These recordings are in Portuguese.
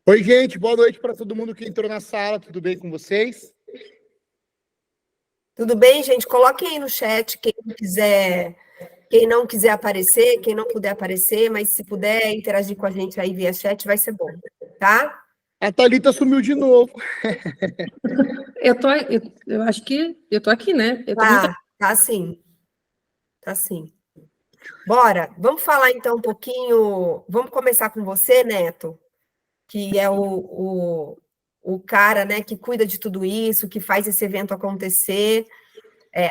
Oi, gente, boa noite para todo mundo que entrou na sala, tudo bem com vocês? Tudo bem, gente? Coloquem aí no chat quem não quiser aparecer, quem não puder aparecer, mas se puder interagir com a gente aí via chat, vai ser bom, tá? A Thalita sumiu de novo. Eu acho que eu tô aqui, né? Tá sim. Tá sim. Bora, vamos falar então um pouquinho. Vamos começar com você, Neto, que é o cara, né, que cuida de tudo isso, que faz esse evento acontecer.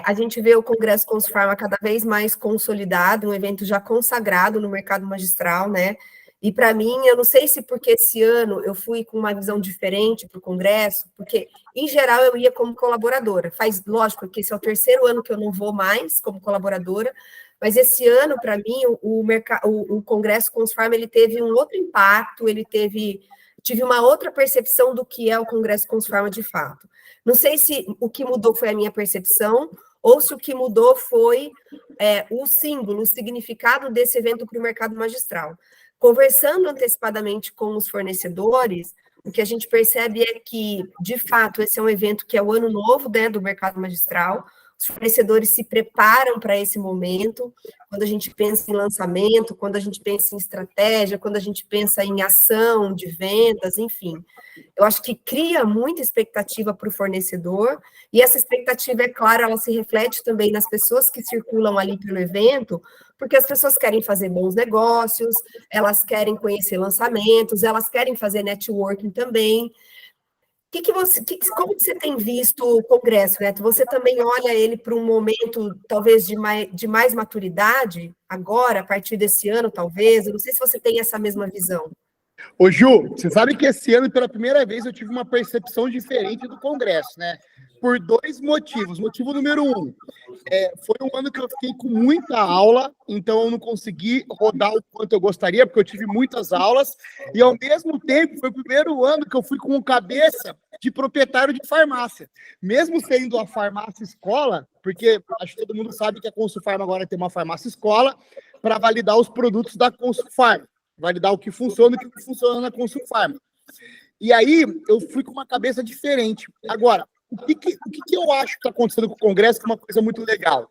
A gente vê o Congresso Consulfarma cada vez mais consolidado, um evento já consagrado no mercado magistral, né? E para mim, eu não sei se porque esse ano eu fui com uma visão diferente para o Congresso, porque em geral eu ia como colaboradora. Lógico que esse é o terceiro ano que eu não vou mais como colaboradora, mas esse ano, para mim, o Congresso Consulfarma ele teve um outro impacto, tive uma outra percepção do que é o Congresso Consulfarma de fato. Não sei se o que mudou foi a minha percepção, ou se o que mudou foi o símbolo, o significado desse evento para o mercado magistral. Conversando antecipadamente com os fornecedores, o que a gente percebe é que, de fato, esse é um evento que é o ano novo, né, do mercado magistral. Os fornecedores se preparam para esse momento, quando a gente pensa em lançamento, quando a gente pensa em estratégia, quando a gente pensa em ação de vendas, enfim. Eu acho que cria muita expectativa para o fornecedor, e essa expectativa, é claro, ela se reflete também nas pessoas que circulam ali pelo evento, porque as pessoas querem fazer bons negócios, elas querem conhecer lançamentos, elas querem fazer networking também. Como que você tem visto o Congresso, Neto? Você também olha ele para um momento, talvez, de mais maturidade, agora, a partir desse ano, talvez? Eu não sei se você tem essa mesma visão. Ô, Ju, você sabe que esse ano, pela primeira vez, eu tive uma percepção diferente do Congresso, né? Por dois motivos. Motivo número um, foi um ano que eu fiquei com muita aula, então eu não consegui rodar o quanto eu gostaria, porque eu tive muitas aulas, e ao mesmo tempo foi o primeiro ano que eu fui com cabeça de proprietário de farmácia. Mesmo sendo a farmácia escola, porque acho que todo mundo sabe que a Consulfarma agora tem uma farmácia escola para validar os produtos da Consulfarma, validar o que funciona e o que não funciona na Consulfarma. E aí eu fui com uma cabeça diferente. Agora, o que eu acho que está acontecendo com o Congresso, que é uma coisa muito legal,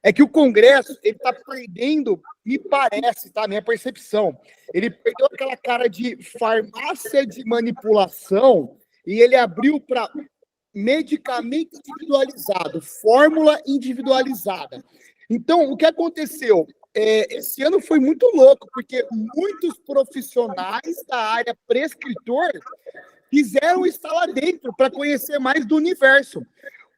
é que o Congresso ele está perdendo, me parece, tá? Minha percepção, ele perdeu aquela cara de farmácia de manipulação e ele abriu para medicamento individualizado, fórmula individualizada. Então, o que aconteceu? Esse ano foi muito louco, porque muitos profissionais da área prescritor quiseram estar lá dentro para conhecer mais do universo.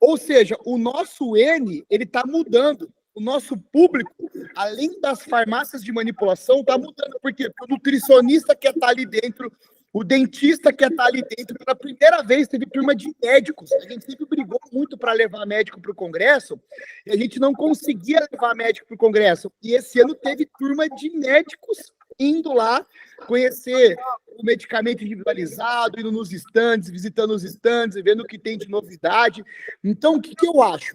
Ou seja, o nosso N, ele está mudando. O nosso público, além das farmácias de manipulação, está mudando. Por quê? Porque o nutricionista quer estar ali dentro, o dentista quer estar ali dentro. Pela primeira vez teve turma de médicos. A gente sempre brigou muito para levar médico para o Congresso e a gente não conseguia levar médico para o Congresso. E esse ano teve turma de médicos indo lá conhecer o medicamento individualizado, indo nos estandes, visitando os estandes, vendo o que tem de novidade. Então, o que eu acho?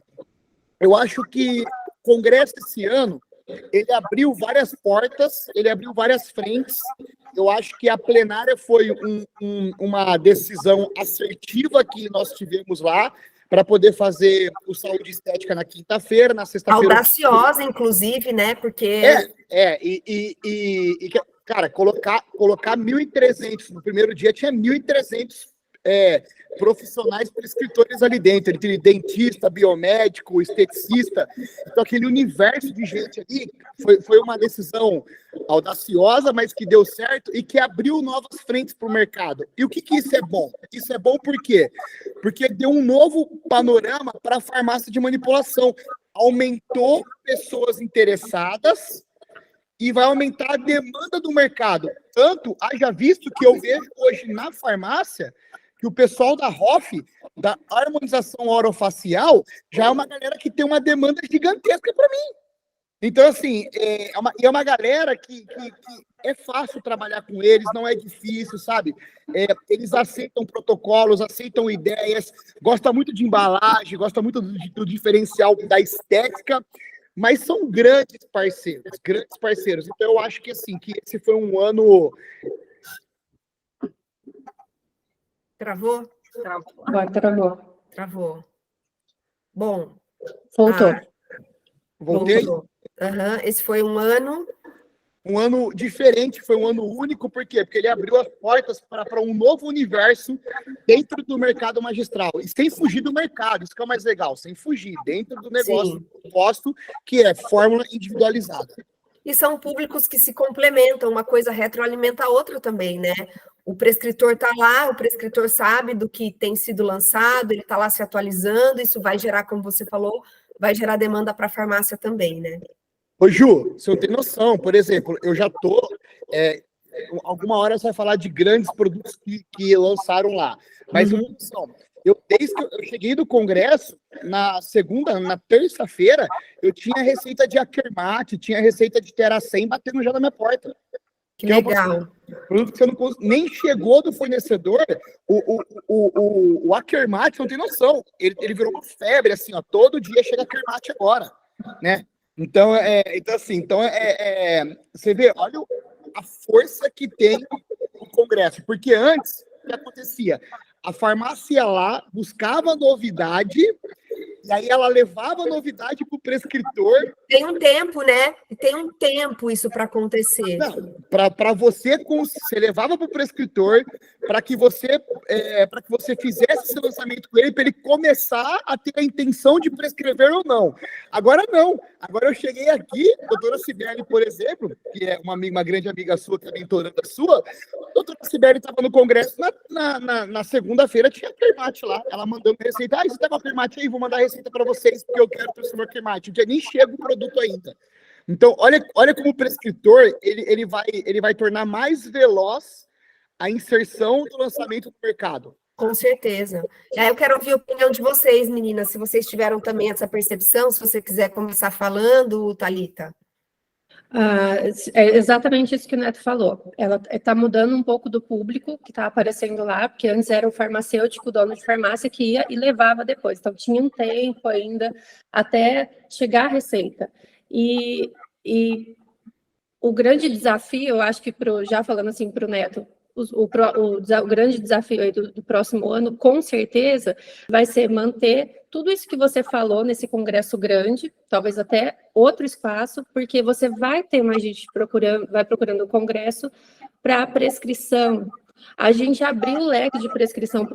Eu acho que o Congresso esse ano, ele abriu várias portas, ele abriu várias frentes. Eu acho que a plenária foi uma decisão assertiva que nós tivemos lá para poder fazer o Saúde Estética na quinta-feira, na sexta-feira... Audaciosa, inclusive, né? Porque... Cara, colocar 1.300 no primeiro dia, tinha 1.300 profissionais prescritores ali dentro, entre dentista, biomédico, esteticista. Então, aquele universo de gente ali foi uma decisão audaciosa, mas que deu certo e que abriu novas frentes para o mercado. E o que isso é bom? Isso é bom por quê? Porque deu um novo panorama para a farmácia de manipulação. Aumentou pessoas interessadas e vai aumentar a demanda do mercado. Tanto, haja visto que eu vejo hoje na farmácia que o pessoal da ROF, da harmonização orofacial, já é uma galera que tem uma demanda gigantesca para mim. Então, assim, é uma galera que é fácil trabalhar com eles, não é difícil, sabe? Eles aceitam protocolos, aceitam ideias, gostam muito de embalagem, gostam muito do diferencial da estética, mas são grandes parceiros. Então, eu acho que, assim, que esse foi um ano Travou? Agora travou. Travou. Bom. Voltou. Voltei. Voltou. Esse foi um ano. Um ano diferente, foi um ano único, por quê? Porque ele abriu as portas para um novo universo dentro do mercado magistral, e sem fugir do mercado, isso que é o mais legal, sem fugir, dentro do negócio proposto, que é fórmula individualizada. E são públicos que se complementam, uma coisa retroalimenta a outra também, né? O prescritor está lá, o prescritor sabe do que tem sido lançado, ele está lá se atualizando, isso vai gerar, como você falou, vai gerar demanda para a farmácia também, né? Ô Ju, você não tem noção, por exemplo, eu já tô, alguma hora você vai falar de grandes produtos que lançaram lá, mas eu não tenho noção. Desde que eu cheguei do congresso, na terça-feira, eu tinha receita de Akermat, tinha receita de Teracem batendo já na minha porta. Que legal. Produto que você não nem chegou do fornecedor, o Akermat, não tem noção, ele virou uma febre, assim, ó, todo dia chega Akermat agora, né? Então, você vê, olha a força que tem o Congresso, porque antes, o que acontecia? A farmácia ia lá, buscava novidade, e aí ela levava a novidade para o prescritor. Tem um tempo, né? Tem um tempo isso para acontecer. Para você levava para o prescritor para que você fizesse esse lançamento com ele, para ele começar a ter a intenção de prescrever ou não. Agora não. Agora eu cheguei aqui, a doutora Cibele, por exemplo, que é uma grande amiga sua, que é mentoranda sua, a doutora Cibele estava no congresso na segunda-feira, tinha Akermat lá, ela mandando receita. Você tá com Akermat aí? Vou mandar a receita para vocês, porque eu quero transformar Akermat. Nem chega o produto ainda. Então, olha como o prescritor ele vai tornar mais veloz a inserção do lançamento do mercado. Com certeza. Eu quero ouvir a opinião de vocês, meninas, se vocês tiveram também essa percepção, se você quiser começar falando, Thalita. É exatamente isso que o Neto falou. Ela está mudando um pouco do público que está aparecendo lá, porque antes era o farmacêutico, o dono de farmácia, que ia e levava depois. Então, tinha um tempo ainda até chegar a receita. E o grande desafio, eu acho que, já falando assim para o Neto, o grande desafio aí do próximo ano, com certeza, vai ser manter tudo isso que você falou nesse congresso grande, talvez até outro espaço, porque você vai ter mais gente procurando o congresso para prescrição. A gente abriu o leque de prescrição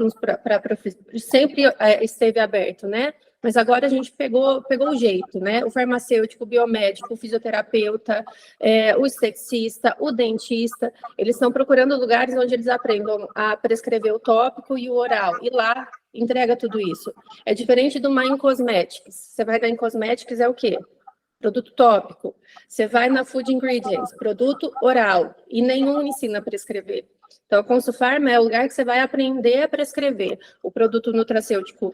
sempre esteve aberto, né? Mas agora a gente pegou o jeito, né? O farmacêutico, o biomédico, o fisioterapeuta, o esteticista, o dentista, eles estão procurando lugares onde eles aprendam a prescrever o tópico e o oral, e lá entrega tudo isso. É diferente do My Cosmetics. Você vai na Cosmetics, é o quê? Produto tópico. Você vai na Food Ingredients, produto oral, e nenhum ensina a prescrever. Então, a Consulfarma é o lugar que você vai aprender a prescrever o produto nutracêutico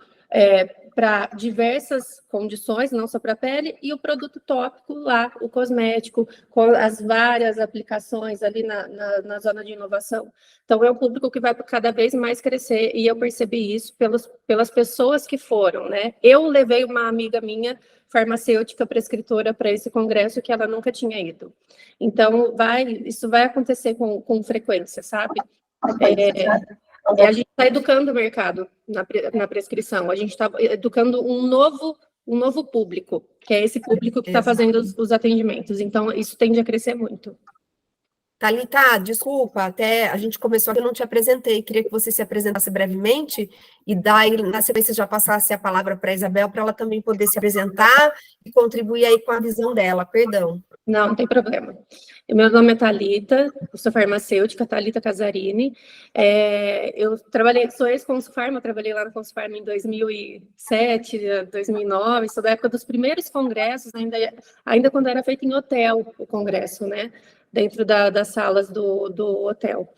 para diversas condições, não só para a pele, e o produto tópico lá, o cosmético, com as várias aplicações ali na zona de inovação. Então, é um público que vai cada vez mais crescer, e eu percebi isso pelas pessoas que foram, né? Eu levei uma amiga minha, farmacêutica prescritora, para esse congresso que ela nunca tinha ido. Então, isso vai acontecer com frequência, sabe? A gente está educando o mercado na prescrição, a gente está educando um novo público, que é esse público que está fazendo os atendimentos. Então, isso tende a crescer muito. Thalita, desculpa, até a gente começou aqui, eu não te apresentei, queria que você se apresentasse brevemente e daí, na sequência, já passasse a palavra para a Isabel, para ela também poder se apresentar e contribuir aí com a visão dela, perdão. Não tem problema. Meu nome é Thalita, eu sou farmacêutica, Thalita Casarini. Eu sou ex-Consulfarma, trabalhei lá no Consulfarma em 2007, 2009, sou da época dos primeiros congressos, ainda quando era feito em hotel o congresso, né? Dentro das salas do hotel.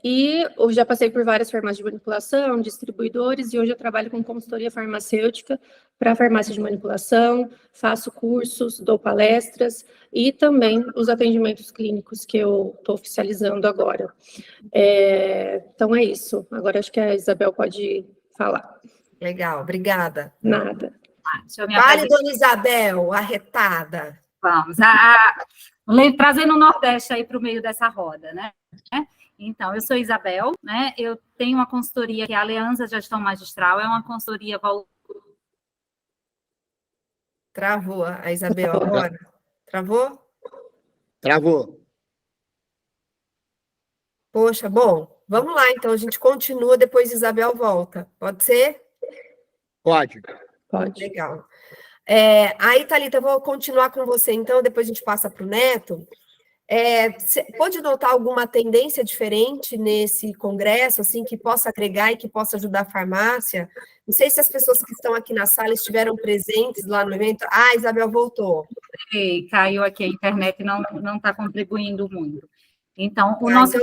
E eu já passei por várias farmácias de manipulação, distribuidores, e hoje eu trabalho com consultoria farmacêutica para farmácia de manipulação, faço cursos, dou palestras e também os atendimentos clínicos que eu estou oficializando agora. Então é isso. Agora acho que a Isabel pode falar. Legal, obrigada. Nada. Vale, dona Isabel, arretada. Vamos, trazendo o Nordeste aí para o meio dessa roda, né? Então, eu sou Isabel, né? Eu tenho uma consultoria que é a Aliança Gestão Magistral, é uma consultoria... Travou a Isabel agora? Travou? Travou. Poxa, bom, vamos lá, então, a gente continua, depois Isabel volta. Pode ser? Pode. Pode. Legal. Aí, Thalita, eu vou continuar com você, então, depois a gente passa para o Neto. Você pode notar alguma tendência diferente nesse congresso, assim, que possa agregar e que possa ajudar a farmácia? Não sei se as pessoas que estão aqui na sala estiveram presentes lá no evento. Ah, Isabel voltou. Caiu aqui a internet e não está contribuindo muito. Então, o nosso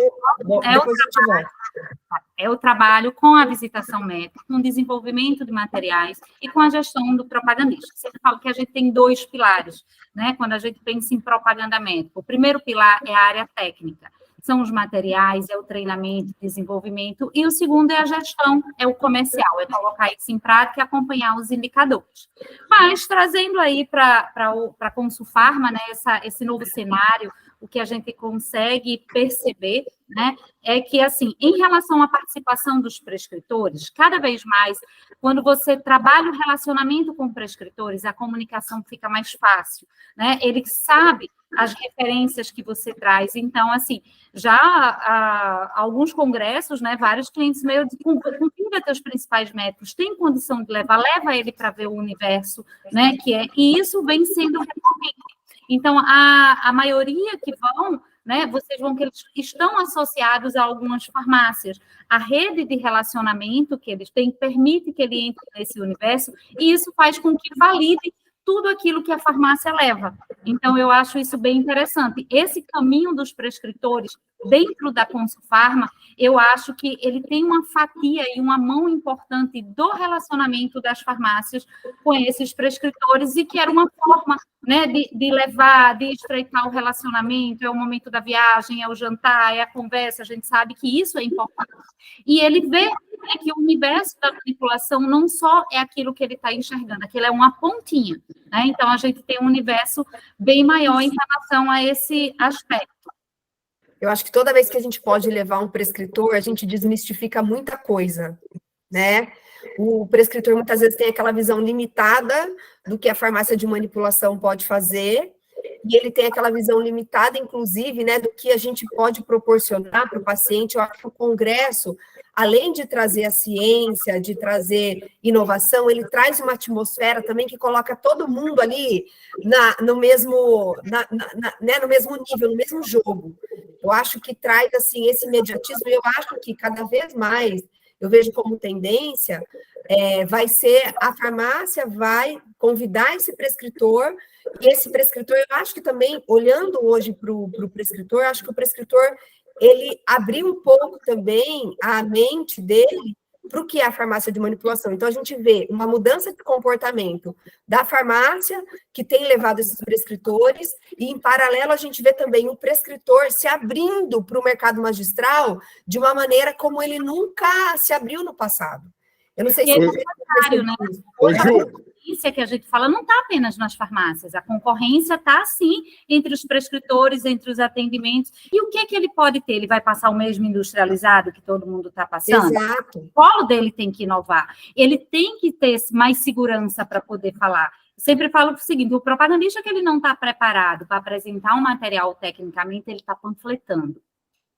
é o trabalho com a visitação médica, com o desenvolvimento de materiais e com a gestão do propagandista. Sempre falo que a gente tem 2 pilares, né? Quando a gente pensa em propaganda médica. O primeiro pilar é a área técnica, são os materiais, é o treinamento, desenvolvimento, e o segundo é a gestão, é o comercial, é colocar isso em prática e acompanhar os indicadores. Mas, trazendo aí para a Consulfarma, né, esse novo cenário, o que a gente consegue perceber, né, é que, assim, em relação à participação dos prescritores, cada vez mais, quando você trabalha o relacionamento com prescritores, a comunicação fica mais fácil, né? Ele sabe as referências que você traz. Então, assim, já há alguns congressos, né, vários clientes meus, confia teus principais médicos, tem condição de levar, leva ele para ver o universo, né, e isso vem sendo recorrente. Então, a maioria que vão, né, vocês vão que eles estão associados a algumas farmácias. A rede de relacionamento que eles têm permite que ele entre nesse universo, e isso faz com que valide tudo aquilo que a farmácia leva. Então, eu acho isso bem interessante. Esse caminho dos prescritores dentro da Consulfarma, eu acho que ele tem uma fatia e uma mão importante do relacionamento das farmácias com esses prescritores, e que era uma forma, né, de levar, de estreitar o relacionamento, é o momento da viagem, é o jantar, é a conversa, a gente sabe que isso é importante. E ele vê, né, que o universo da manipulação não só é aquilo que ele está enxergando, aquilo é uma pontinha, né? Então, a gente tem um universo bem maior em relação a esse aspecto. Eu acho que toda vez que a gente pode levar um prescritor, a gente desmistifica muita coisa, né? O prescritor muitas vezes tem aquela visão limitada do que a farmácia de manipulação pode fazer, e ele tem aquela visão limitada, inclusive, né, do que a gente pode proporcionar para o paciente. Eu acho que o congresso, além de trazer a ciência, de trazer inovação, ele traz uma atmosfera também que coloca todo mundo ali no mesmo nível, no mesmo jogo. Eu acho que traz, assim, esse imediatismo, e eu acho que cada vez mais, eu vejo como tendência, vai ser, a farmácia vai convidar esse prescritor, e esse prescritor, eu acho que também, olhando hoje para o prescritor, acho que o prescritor, ele abriu um pouco também a mente dele para o que é a farmácia de manipulação. Então, a gente vê uma mudança de comportamento da farmácia, que tem levado esses prescritores, e, em paralelo, a gente vê também o prescritor se abrindo para o mercado magistral de uma maneira como ele nunca se abriu no passado. Eu não sei se... né? A concorrência que a gente fala não está apenas nas farmácias, a concorrência está, sim, entre os prescritores, entre os atendimentos. E o que ele pode ter? Ele vai passar o mesmo industrializado que todo mundo está passando? Exato. O polo dele tem que inovar. Ele tem que ter mais segurança para poder falar. Sempre falo o seguinte, o propagandista que ele não está preparado para apresentar um material tecnicamente, ele está panfletando.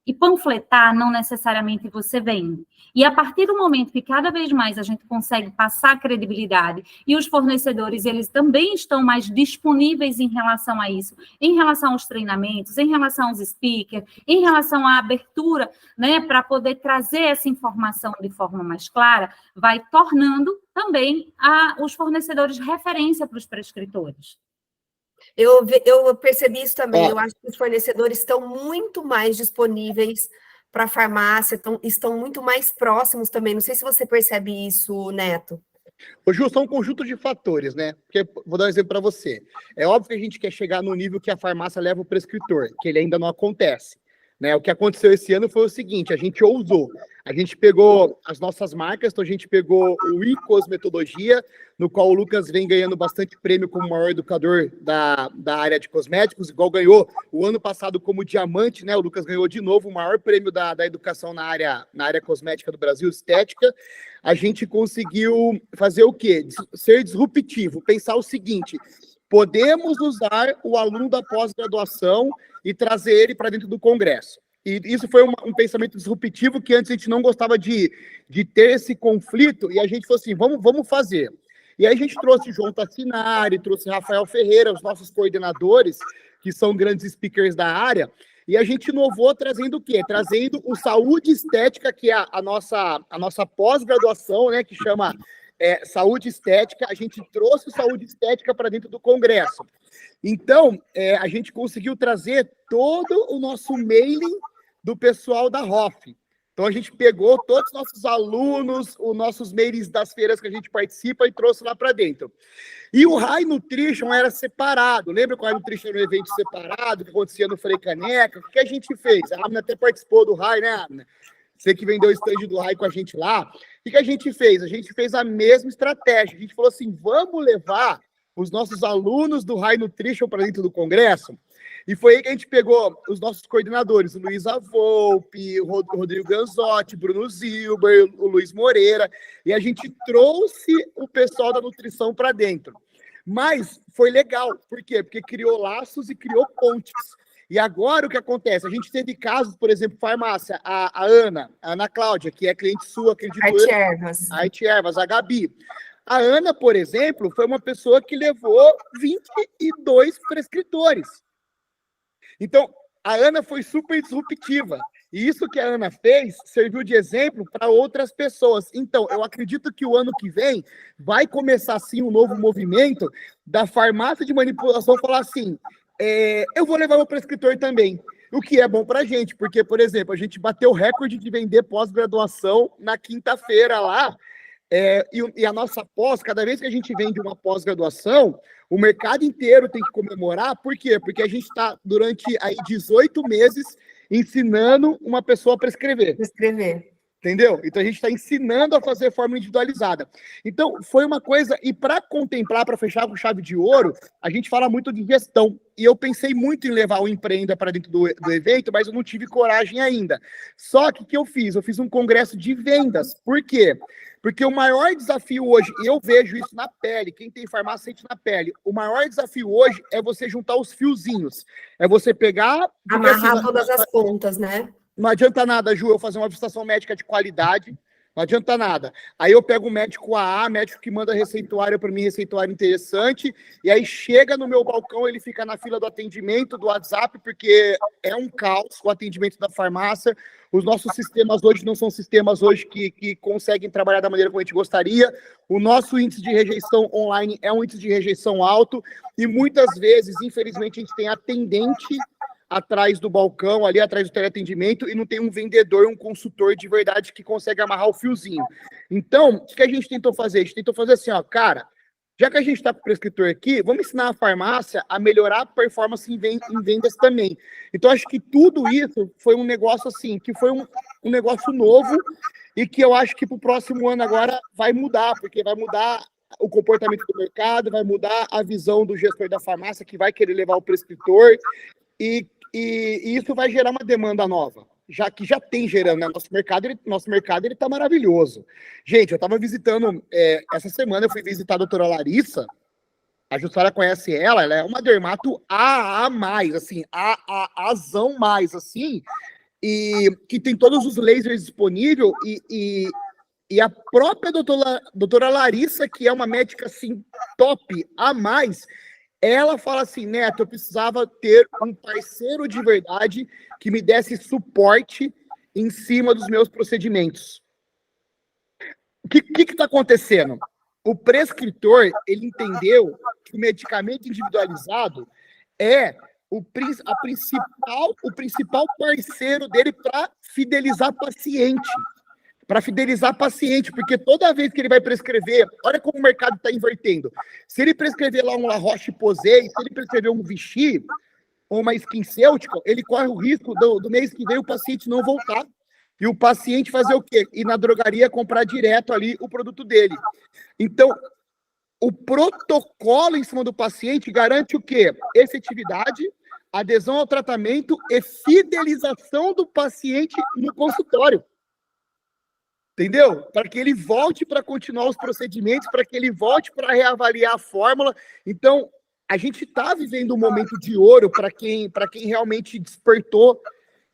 E panfletar não necessariamente você vende. E a partir do momento que cada vez mais a gente consegue passar credibilidade, e os fornecedores, eles também estão mais disponíveis em relação a isso, em relação aos treinamentos, em relação aos speakers, em relação à abertura, né, para poder trazer essa informação de forma mais clara, vai tornando também os fornecedores referência para os prescritores. Eu percebi isso também, eu acho que os fornecedores estão muito mais disponíveis para a farmácia, estão muito mais próximos também. Não sei se você percebe isso, Neto. Ô, Ju, são um conjunto de fatores, né? Porque, vou dar um exemplo para você. É óbvio que a gente quer chegar no nível que a farmácia leva o prescritor, que ele ainda não acontece. Né? O que aconteceu esse ano foi o seguinte, a gente ousou. A gente pegou as nossas marcas, então a gente pegou o ICOS Metodologia, no qual o Lucas vem ganhando bastante prêmio como o maior educador da área de cosméticos, igual ganhou o ano passado como diamante, né? O Lucas ganhou de novo o maior prêmio da educação na área cosmética do Brasil, estética. A gente conseguiu fazer o quê? Ser disruptivo, pensar o seguinte: podemos usar o aluno da pós-graduação e trazer ele para dentro do congresso. E isso foi um pensamento disruptivo que antes a gente não gostava de ter esse conflito, e a gente falou assim, vamos fazer. E aí a gente trouxe João Tassinari, trouxe Rafael Ferreira, os nossos coordenadores, que são grandes speakers da área, e a gente inovou trazendo o quê? Trazendo o Saúde Estética, que é a nossa pós-graduação, né, que chama Saúde Estética. A gente trouxe o Saúde Estética para dentro do congresso. Então, a gente conseguiu trazer todo o nosso mailing do pessoal da ROF. Então, a gente pegou todos os nossos alunos, os nossos mailings das feiras que a gente participa e trouxe lá para dentro. E o High Nutrition era separado. Lembra que o High Nutrition era um evento separado, que acontecia no Frei Caneca? O que a gente fez? A Amna até participou do High, né, Amna? Você que vendeu o stand do High com a gente lá. O que a gente fez? A gente fez a mesma estratégia. A gente falou assim, vamos levar os nossos alunos do High Nutrition para dentro do congresso. E foi aí que a gente pegou os nossos coordenadores, o Luiz Volpe, o Rodrigo Ganzotti, Bruno Zilber, o Luiz Moreira, e a gente trouxe o pessoal da nutrição para dentro. Mas foi legal, por quê? Porque criou laços e criou pontes. E agora o que acontece? A gente teve casos, por exemplo, farmácia, a Ana Cláudia, que é cliente sua, acredito eu. Arte Ervas, a Gabi. A Ana, por exemplo, foi uma pessoa que levou 22 prescritores. Então, a Ana foi super disruptiva. E isso que a Ana fez serviu de exemplo para outras pessoas. Então, eu acredito que o ano que vem vai começar, sim, um novo movimento da farmácia de manipulação falar assim, eu vou levar meu prescritor também. O que é bom para a gente, porque, por exemplo, a gente bateu o recorde de vender pós-graduação na quinta-feira lá, e a nossa pós, cada vez que a gente vende uma pós-graduação, o mercado inteiro tem que comemorar. Por quê? Porque a gente está, durante aí 18 meses, ensinando uma pessoa a prescrever. Entendeu? Então, a gente está ensinando a fazer forma individualizada. Então, foi uma coisa... E para contemplar, para fechar com chave de ouro, a gente fala muito de gestão. E eu pensei muito em levar o Empreenda para dentro do evento, mas eu não tive coragem ainda. Só que o que eu fiz? Eu fiz um congresso de vendas. Por quê? Porque o maior desafio hoje, e eu vejo isso na pele, quem tem farmácia sente na pele, o maior desafio hoje é você juntar os fiozinhos. É você pegar... Amarrar todas as pontas, né? Não adianta nada, Ju, eu fazer uma visitação médica de qualidade, não adianta nada. Aí eu pego o médico AA, médico que manda receituário para mim, receituário interessante, e aí chega no meu balcão, ele fica na fila do atendimento, do WhatsApp, porque é um caos o atendimento da farmácia. Os nossos sistemas hoje não são sistemas hoje que conseguem trabalhar da maneira como a gente gostaria. O nosso índice de rejeição online é um índice de rejeição alto, e muitas vezes, infelizmente, a gente tem atendente atrás do balcão, ali atrás do teleatendimento, e não tem um vendedor, um consultor de verdade que consegue amarrar o fiozinho. Então, o que a gente tentou fazer? A gente tentou fazer assim, ó, cara, já que a gente está com o prescritor aqui, vamos ensinar a farmácia a melhorar a performance em vendas também. Então, acho que tudo isso foi um negócio assim, que foi um negócio novo, e que eu acho que para o próximo ano agora vai mudar, porque vai mudar o comportamento do mercado, vai mudar a visão do gestor da farmácia, que vai querer levar o prescritor, e isso vai gerar uma demanda nova, já que já tem gerando, né? Nosso mercado ele tá maravilhoso. Gente, eu estava visitando, essa semana eu fui visitar a doutora Larissa, a Jussara conhece ela é uma dermato A mais, assim, Azão mais, assim, e que tem todos os lasers disponíveis, e a própria doutora Larissa, que é uma médica, assim, top, A mais, ela fala assim, Neto, eu precisava ter um parceiro de verdade que me desse suporte em cima dos meus procedimentos. O que está acontecendo? O prescritor, ele entendeu que o medicamento individualizado é o principal parceiro dele para fidelizar paciente. Porque toda vez que ele vai prescrever, olha como o mercado está invertendo. Se ele prescrever lá um La Roche-Posay, se ele prescrever um Vichy, ou uma SkinCeuticals, ele corre o risco do mês que vem o paciente não voltar. E o paciente fazer o quê? Ir na drogaria comprar direto ali o produto dele. Então, o protocolo em cima do paciente garante o quê? Efetividade, adesão ao tratamento e fidelização do paciente no consultório. Entendeu? Para que ele volte para continuar os procedimentos, para que ele volte para reavaliar a fórmula. Então, a gente está vivendo um momento de ouro para quem realmente despertou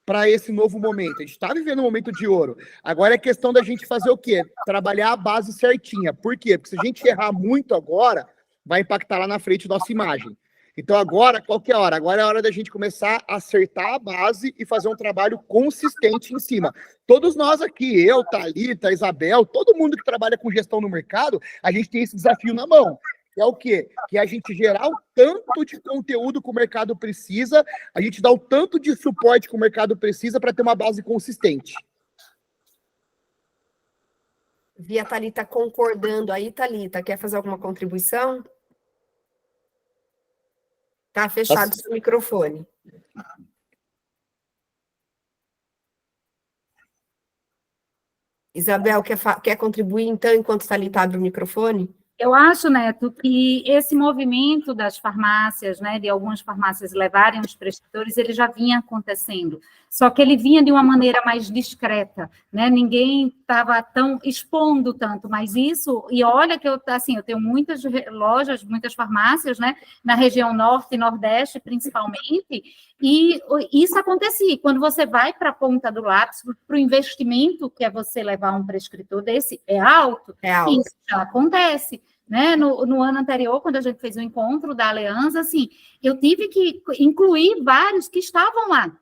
para esse novo momento. A gente está vivendo um momento de ouro. Agora é questão da gente fazer o quê? Trabalhar a base certinha. Por quê? Porque se a gente errar muito agora, vai impactar lá na frente nossa imagem. Então agora, qual que é a hora? Agora é a hora da gente começar a acertar a base e fazer um trabalho consistente em cima. Todos nós aqui, eu, Thalita, Isabel, todo mundo que trabalha com gestão no mercado, a gente tem esse desafio na mão. É o quê? Que é a gente gerar o tanto de conteúdo que o mercado precisa, a gente dá o tanto de suporte que o mercado precisa para ter uma base consistente. Vi a Thalita concordando aí, Thalita. Quer fazer alguma contribuição? Tá fechado seu microfone. Isabel, quer contribuir, então, enquanto Thalita abre o microfone? Eu acho, Neto, que esse movimento das farmácias, né, de algumas farmácias levarem os prescritores, ele já vinha acontecendo, só que ele vinha de uma maneira mais discreta, né, ninguém estava tão expondo tanto, mas isso, e olha que eu tenho muitas lojas, muitas farmácias, né, na região norte e nordeste, principalmente, e isso acontecia, quando você vai para a ponta do lápis, para o investimento que é você levar um prescritor desse, é alto. Isso já acontece. Né? No ano anterior, quando a gente fez o encontro da Aliança, assim, eu tive que incluir vários que estavam lá,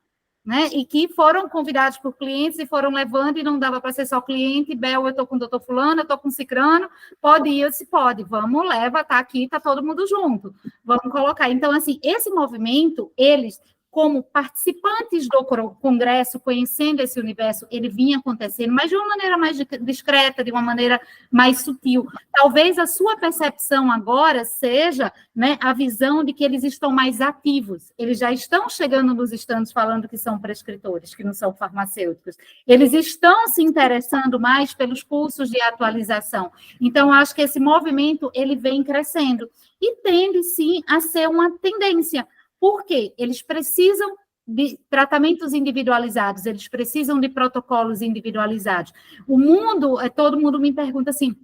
né? E que foram convidados por clientes e foram levando, e não dava para ser só cliente. Bel, eu estou com o doutor fulano, eu estou com o cicrano, pode ir? Eu disse, pode, vamos, leva, tá aqui, tá todo mundo junto, vamos colocar. Então, assim, esse movimento, eles, como participantes do congresso, conhecendo esse universo, ele vinha acontecendo, mas de uma maneira mais discreta, de uma maneira mais sutil. Talvez a sua percepção agora seja, né, a visão de que eles estão mais ativos. Eles já estão chegando nos estandes falando que são prescritores, que não são farmacêuticos. Eles estão se interessando mais pelos cursos de atualização. Então, acho que esse movimento, ele vem crescendo. E tende, sim, a ser uma tendência. Por quê? Eles precisam de tratamentos individualizados, eles precisam de protocolos individualizados. Todo mundo me pergunta assim,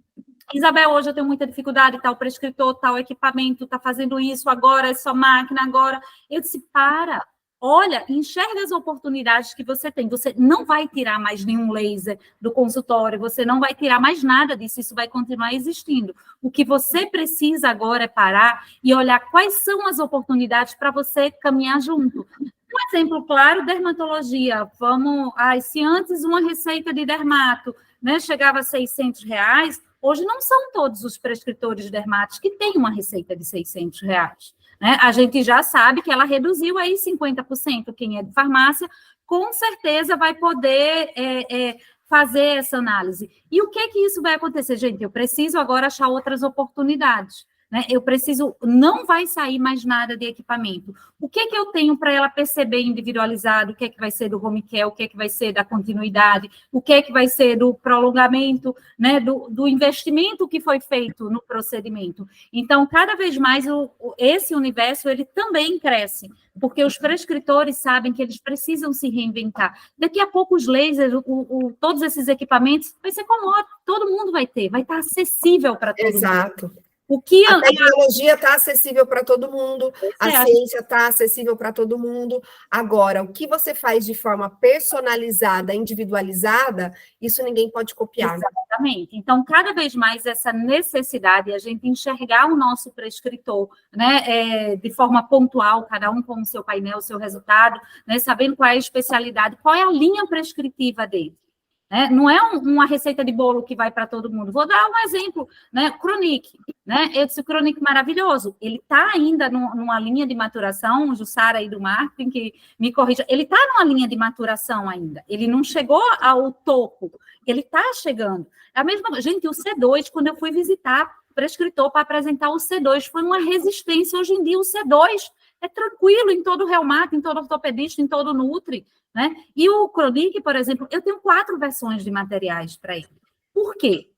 Isabel, hoje eu tenho muita dificuldade, tal prescritor, tal equipamento, está fazendo isso agora, é só máquina agora. Eu disse, olha, enxerga as oportunidades que você tem. Você não vai tirar mais nenhum laser do consultório, você não vai tirar mais nada disso, isso vai continuar existindo. O que você precisa agora é parar e olhar quais são as oportunidades para você caminhar junto. Um exemplo claro, dermatologia. Se antes uma receita de dermato, né, chegava a R$600, hoje não são todos os prescritores dermatos que têm uma receita de R$600. Né? A gente já sabe que ela reduziu aí 50%. Quem é de farmácia, com certeza vai poder fazer essa análise. E o que isso vai acontecer? Gente, eu preciso agora achar outras oportunidades. Né? Não vai sair mais nada de equipamento. O que eu tenho para ela perceber individualizado? O que vai ser do home care? O que vai ser da continuidade? O que vai ser do prolongamento, né? do investimento que foi feito no procedimento? Então, cada vez mais, esse universo, ele também cresce, porque os prescritores sabem que eles precisam se reinventar. Daqui a pouco, os lasers, todos esses equipamentos, vai ser comum, todo mundo vai ter, vai estar acessível para todo mundo. Exato. A tecnologia está acessível para todo mundo, a ciência está acessível para todo mundo. Agora, o que você faz de forma personalizada, individualizada, isso ninguém pode copiar. Exatamente. Então, cada vez mais essa necessidade de a gente enxergar o nosso prescritor, né, de forma pontual, cada um com o seu painel, o seu resultado, né, sabendo qual é a especialidade, qual é a linha prescritiva dele. Não é uma receita de bolo que vai para todo mundo. Vou dar um exemplo, né? Chronic, né? Esse Chronic maravilhoso. Ele está ainda numa linha de maturação, o Jussara aí do marketing, que me corrija, ele está numa linha de maturação ainda. Ele não chegou ao topo, ele está chegando. A mesma, gente, o C2, quando eu fui visitar o prescritor para apresentar o C2, foi uma resistência. Hoje em dia, o C2 é tranquilo em todo reumato, em todo ortopedista, em todo nutri, né? E o Chronic, por exemplo, eu tenho 4 versões de materiais para ele. Por quê?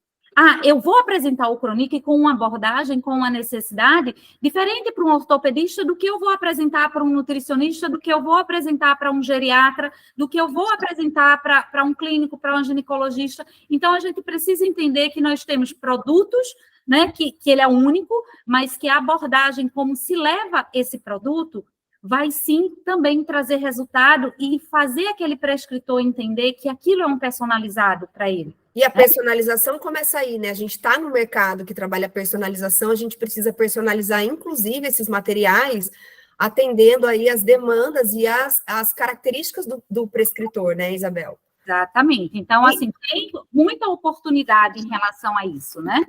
Eu vou apresentar o Chronic com uma abordagem, com uma necessidade diferente para um ortopedista do que eu vou apresentar para um nutricionista, do que eu vou apresentar para um geriatra, do que eu vou apresentar para um clínico, para um ginecologista. Então, a gente precisa entender que nós temos produtos, né, que ele é único, mas que a abordagem, como se leva esse produto, vai sim também trazer resultado e fazer aquele prescritor entender que aquilo é um personalizado para ele. E a personalização começa aí, né? A gente está no mercado que trabalha personalização, a gente precisa personalizar, inclusive, esses materiais, atendendo aí as demandas e as características do prescritor, né, Isabel? Exatamente. Então, assim, tem muita oportunidade em relação a isso, né?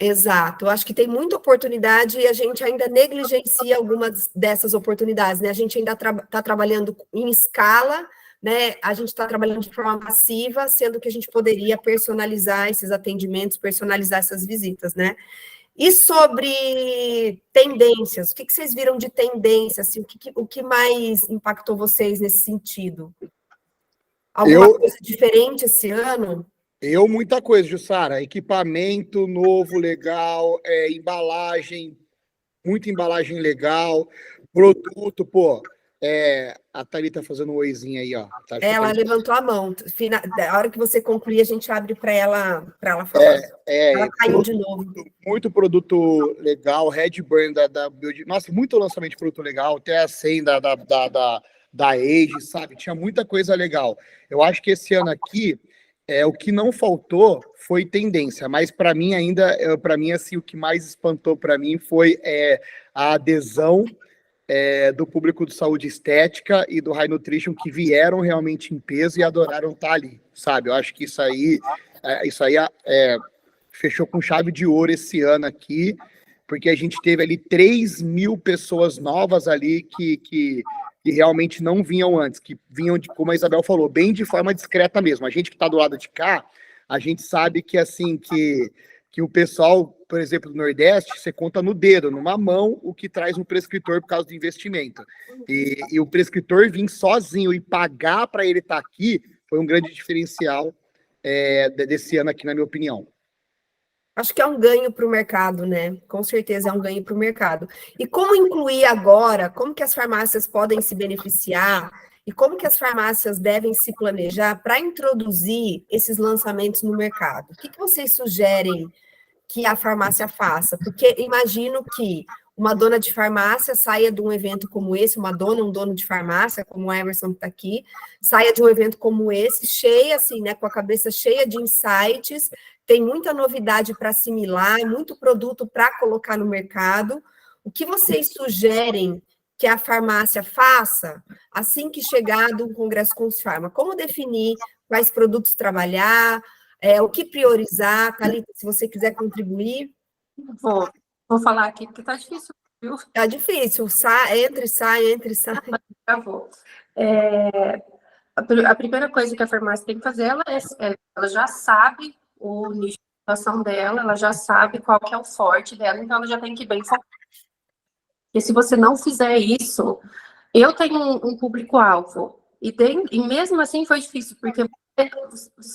Exato. Eu acho que tem muita oportunidade e a gente ainda negligencia algumas dessas oportunidades, né? A gente ainda está trabalhando em escala, né? A gente está trabalhando de forma massiva, sendo que a gente poderia personalizar esses atendimentos, personalizar essas visitas, né? E sobre tendências, o que vocês viram de tendência? Assim, o que mais impactou vocês nesse sentido? Alguma coisa diferente esse ano? Muita coisa, Jussara. Equipamento novo, legal, embalagem, muita embalagem legal, produto, pô. A Thalita fazendo um oizinho aí, ó. Tá, ela levantou a mão. A hora que você concluir, a gente abre para ela falar. Ela caiu de novo. Muito produto legal, Redburn da Build. Nossa, muito lançamento de produto legal. Até a 100 da Age, sabe? Tinha muita coisa legal. Eu acho que esse ano aqui, o que não faltou foi tendência, mas para mim assim, o que mais espantou para mim foi a adesão do público de saúde estética e do High Nutrition, que vieram realmente em peso e adoraram estar ali, sabe? Eu acho que isso aí fechou com chave de ouro esse ano aqui, porque a gente teve ali 3 mil pessoas novas ali que realmente não vinham antes, que vinham, como a Isabel falou, bem de forma discreta mesmo. A gente que está do lado de cá, a gente sabe que, assim, que o pessoal, por exemplo, do Nordeste, você conta no dedo, numa mão, o que traz um prescritor por causa do investimento. E o prescritor vir sozinho e pagar para ele estar aqui foi um grande diferencial desse ano aqui, na minha opinião. Acho que é um ganho para o mercado, né? Com certeza é um ganho para o mercado. E como incluir agora, como que as farmácias podem se beneficiar e como que as farmácias devem se planejar para introduzir esses lançamentos no mercado? O que vocês sugerem que a farmácia faça? Porque imagino que uma dona de farmácia saia de um evento como esse, um dono de farmácia, como o Emerson que está aqui, saia de um evento como esse, cheia, assim, né, com a cabeça cheia de insights, tem muita novidade para assimilar, muito produto para colocar no mercado. O que vocês sugerem que a farmácia faça assim que chegar do Congresso Consfarma? Como definir quais produtos trabalhar, o que priorizar? Thalita, se você quiser contribuir. Vou falar aqui, porque está difícil, viu? Está difícil, entra e sai. Já vou. A primeira coisa que a farmácia tem que fazer, ela já sabe o nicho de atuação dela, ela já sabe qual que é o forte dela, então ela já tem que ir bem focada. E se você não fizer isso, eu tenho um público-alvo, e mesmo assim foi difícil, porque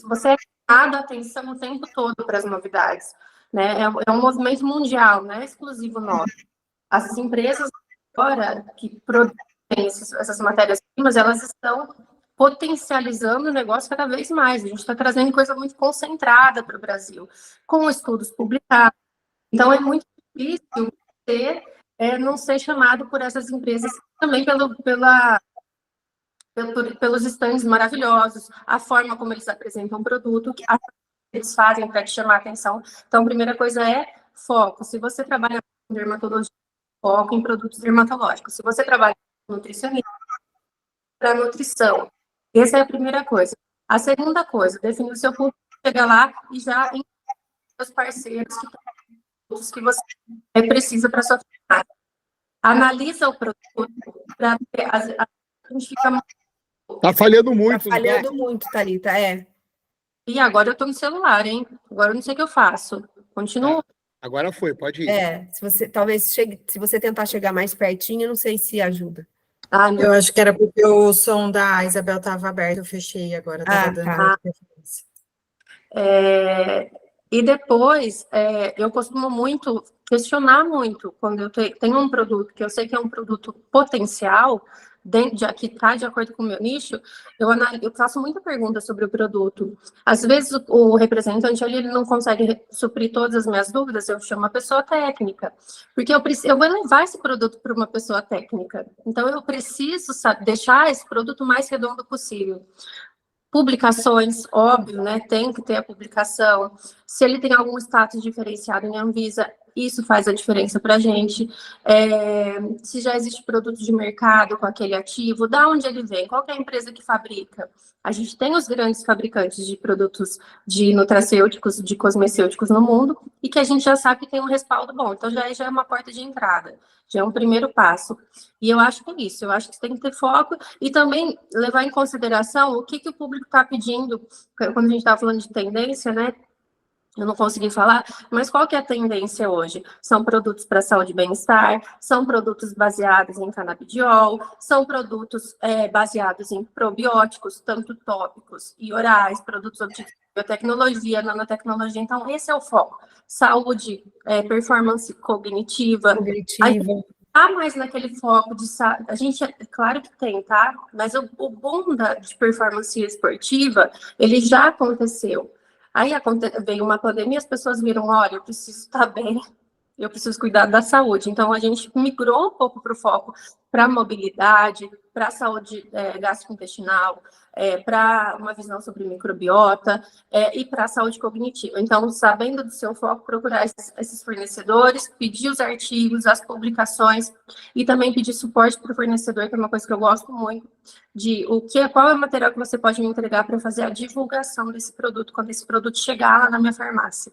você é dado atenção o tempo todo para as novidades, né? É um movimento mundial, não é exclusivo nosso. As empresas agora que produzem essas matérias-primas, elas estão potencializando o negócio cada vez mais. A gente está trazendo coisa muito concentrada para o Brasil, com estudos publicados. Então, é muito difícil você não ser chamado por essas empresas, também pelos stands maravilhosos, a forma como eles apresentam o produto, que eles fazem para te chamar a atenção. Então, a primeira coisa é foco. Se você trabalha com dermatologia, foco em produtos dermatológicos. Se você trabalha com nutricionista, para nutrição. Essa é a primeira coisa. A segunda coisa, definir o seu público, chegar lá e já os parceiros que você precisa para sua atividade. Analisa o produto para a gente fica... Tá falhando muito. Tá falhando muito, Thalita, E agora eu tô no celular, hein? Agora eu não sei o que eu faço. Continuo. Agora foi, pode ir. Se você talvez chegue, se você tentar chegar mais pertinho, eu não sei se ajuda. Eu acho que era porque o som da Isabel estava aberto, eu fechei agora, estava dando tá. referência. E depois, eu costumo muito questionar muito quando eu tenho um produto que eu sei que é um produto potencial, que está de acordo com o meu nicho, eu faço muita pergunta sobre o produto. Às vezes, o representante ali, ele não consegue suprir todas as minhas dúvidas, eu chamo uma pessoa técnica, porque eu vou levar esse produto para uma pessoa técnica. Então, eu preciso deixar esse produto o mais redondo possível. Publicações, óbvio, né? Tem que ter a publicação. Se ele tem algum status diferenciado em Anvisa, isso faz a diferença para a gente. Se já existe produto de mercado com aquele ativo, da onde ele vem, qual que é a empresa que fabrica. A gente tem os grandes fabricantes de produtos de nutracêuticos, de cosmecêuticos no mundo, e que a gente já sabe que tem um respaldo bom. Então, já é uma porta de entrada, já é um primeiro passo. E eu acho que é isso, eu acho que tem que ter foco e também levar em consideração o que o público está pedindo, quando a gente estava falando de tendência, né? Eu não consegui falar, mas qual que é a tendência hoje? São produtos para saúde e bem-estar, são produtos baseados em canabidiol, são produtos baseados em probióticos, tanto tópicos e orais, produtos obtidos de biotecnologia, nanotecnologia. Então, esse é o foco. Saúde, performance cognitiva. Tá mais naquele foco de... A gente, claro que tem, tá? Mas o boom de performance esportiva, ele já aconteceu. Aí veio uma pandemia, as pessoas viram, olha, eu preciso estar bem, eu preciso cuidar da saúde. Então, a gente migrou um pouco para o foco para mobilidade, para a saúde gastrointestinal, para uma visão sobre microbiota e para a saúde cognitiva. Então, sabendo do seu foco, procurar esses fornecedores, pedir os artigos, as publicações e também pedir suporte para o fornecedor, que é uma coisa que eu gosto muito, de qual é o material que você pode me entregar para fazer a divulgação desse produto, quando esse produto chegar lá na minha farmácia.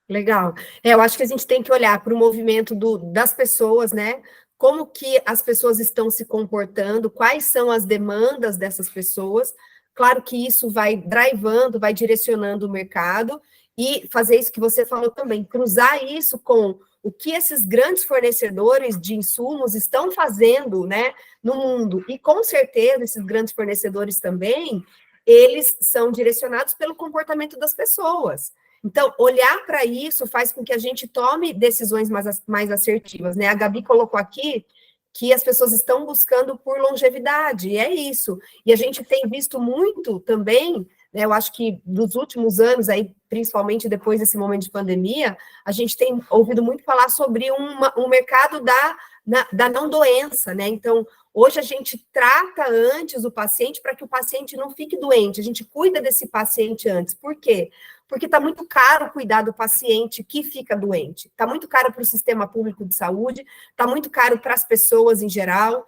Legal. Eu acho que a gente tem que olhar para o movimento das pessoas, né? Como que as pessoas estão se comportando, quais são as demandas dessas pessoas. Claro que isso vai drivando, vai direcionando o mercado e fazer isso que você falou também, cruzar isso com o que esses grandes fornecedores de insumos estão fazendo, né, no mundo. E com certeza esses grandes fornecedores também, eles são direcionados pelo comportamento das pessoas. Então, olhar para isso faz com que a gente tome decisões mais assertivas, né? A Gabi colocou aqui que as pessoas estão buscando por longevidade, e é isso. E a gente tem visto muito também, né, eu acho que nos últimos anos, aí, principalmente depois desse momento de pandemia, a gente tem ouvido muito falar sobre um mercado da não doença, né? Então, hoje a gente trata antes o paciente para que o paciente não fique doente, a gente cuida desse paciente antes. Por quê? Porque está muito caro cuidar do paciente que fica doente. Está muito caro para o sistema público de saúde, está muito caro para as pessoas em geral.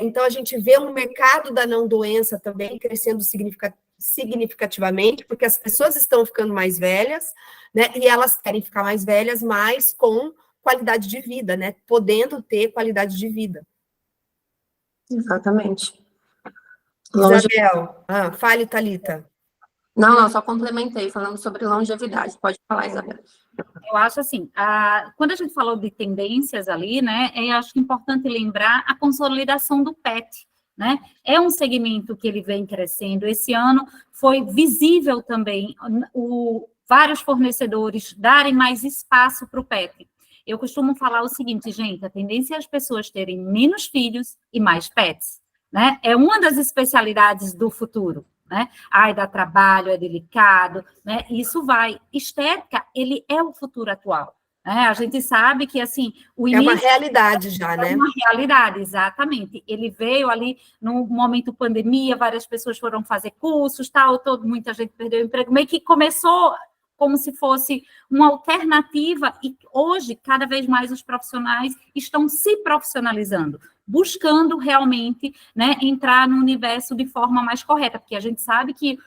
Então, a gente vê um mercado da não doença também crescendo significativamente, porque as pessoas estão ficando mais velhas, né? E elas querem ficar mais velhas, mas com qualidade de vida, né? Podendo ter qualidade de vida. Exatamente. Isabel, fale, Thalita. Não, só complementei, falando sobre longevidade. Pode falar, Isabel. Eu acho assim, quando a gente falou de tendências ali, né, eu acho importante lembrar a consolidação do PET, né? É um segmento que ele vem crescendo. Esse ano foi visível também vários fornecedores darem mais espaço para o PET. Eu costumo falar o seguinte, gente, a tendência é as pessoas terem menos filhos e mais pets, né? É uma das especialidades do futuro, né? Dá trabalho, é delicado, né? Isso vai. Estética, ele é o futuro atual, né? A gente sabe que, assim, o início... É uma realidade já, né? É uma realidade, exatamente. Ele veio ali no momento pandemia, várias pessoas foram fazer cursos, muita gente perdeu o emprego, meio que começou como se fosse uma alternativa, e hoje, cada vez mais, os profissionais estão se profissionalizando, buscando realmente, né, entrar no universo de forma mais correta, porque a gente sabe que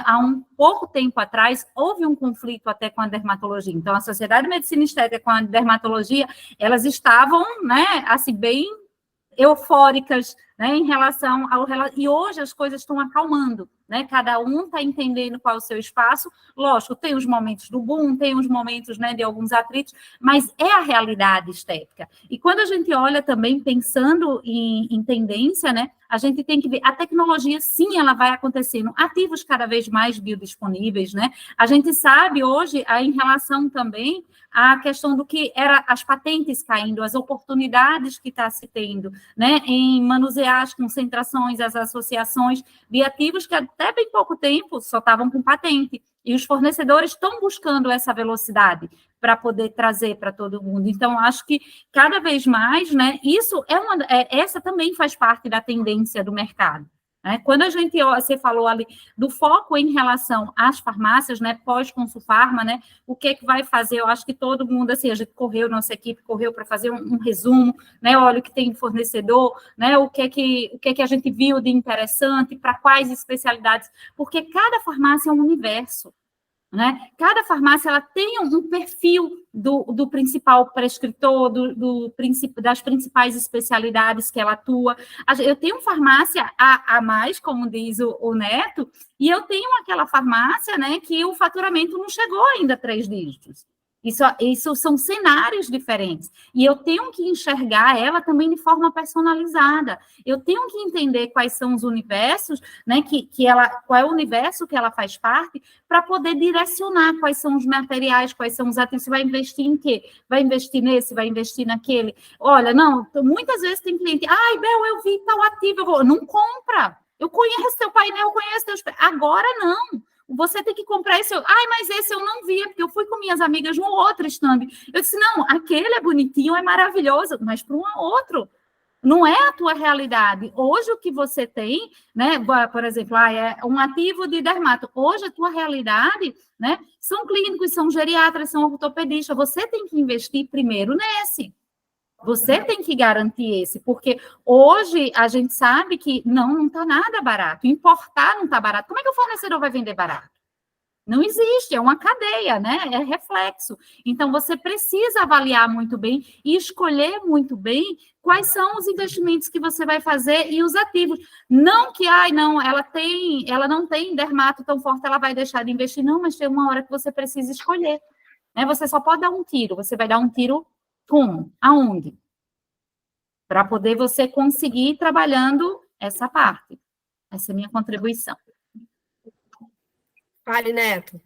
há um pouco tempo atrás houve um conflito até com a dermatologia. Então, a Sociedade de Medicina Estética com a dermatologia, elas estavam, né, assim, bem eufóricas né, em relação ao... E hoje as coisas estão acalmando, né? Cada um está entendendo qual é o seu espaço. Lógico, tem os momentos do boom, tem os momentos, né, de alguns atritos, mas é a realidade estética. E quando a gente olha também, pensando em tendência, né, a gente tem que ver, a tecnologia, sim, ela vai acontecendo, ativos cada vez mais biodisponíveis, né? A gente sabe hoje, em relação também à questão do que era as patentes caindo, as oportunidades que está se tendo, né, em manusear as concentrações, as associações de ativos que até bem pouco tempo só estavam com patente. E os fornecedores estão buscando essa velocidade para poder trazer para todo mundo. Então, acho que cada vez mais, né, isso essa também faz parte da tendência do mercado. Né? Quando a gente, você falou ali do foco em relação às farmácias, né, pós-Consulfarma, né, o que é que vai fazer? Eu acho que todo mundo, assim, a gente correu, nossa equipe correu para fazer um resumo, né, olha o que tem fornecedor, né, o que é que a gente viu de interessante, para quais especialidades, porque cada farmácia é um universo. Né? Cada farmácia ela tem um perfil do principal prescritor, das principais especialidades que ela atua. Eu tenho farmácia a mais, como diz o Neto, e eu tenho aquela farmácia, né, que o faturamento não chegou ainda a 3 dígitos. Isso são cenários diferentes. E eu tenho que enxergar ela também de forma personalizada. Eu tenho que entender quais são os universos, né, qual é o universo que ela faz parte, para poder direcionar quais são os materiais, quais são os ativos. Você vai investir em quê? Vai investir nesse, vai investir naquele? Olha, não, muitas vezes tem cliente, ai, Bel, eu vi tal ativo, não compra. Eu conheço teu painel, eu conheço teus... Agora não. Você tem que comprar esse. Ai, mas esse eu não vi, porque eu fui com minhas amigas no outro stand. Eu disse, não, aquele é bonitinho, é maravilhoso, mas para um outro. Não é a tua realidade. Hoje o que você tem, né, por exemplo, é um ativo de dermato. Hoje a tua realidade, né, são clínicos, são geriatras, são ortopedistas. Você tem que investir primeiro nesse. Você tem que garantir esse, porque hoje a gente sabe que não está nada barato. Importar não está barato. Como é que o fornecedor vai vender barato? Não existe, é uma cadeia, né? É reflexo. Então, você precisa avaliar muito bem e escolher muito bem quais são os investimentos que você vai fazer e os ativos. Não que, ela não tem dermato tão forte, ela vai deixar de investir. Não, mas tem uma hora que você precisa escolher. Né? Você só pode dar um tiro. Você vai dar um tiro como? Aonde? Para poder você conseguir ir trabalhando essa parte. Essa é a minha contribuição. Fale, Neto.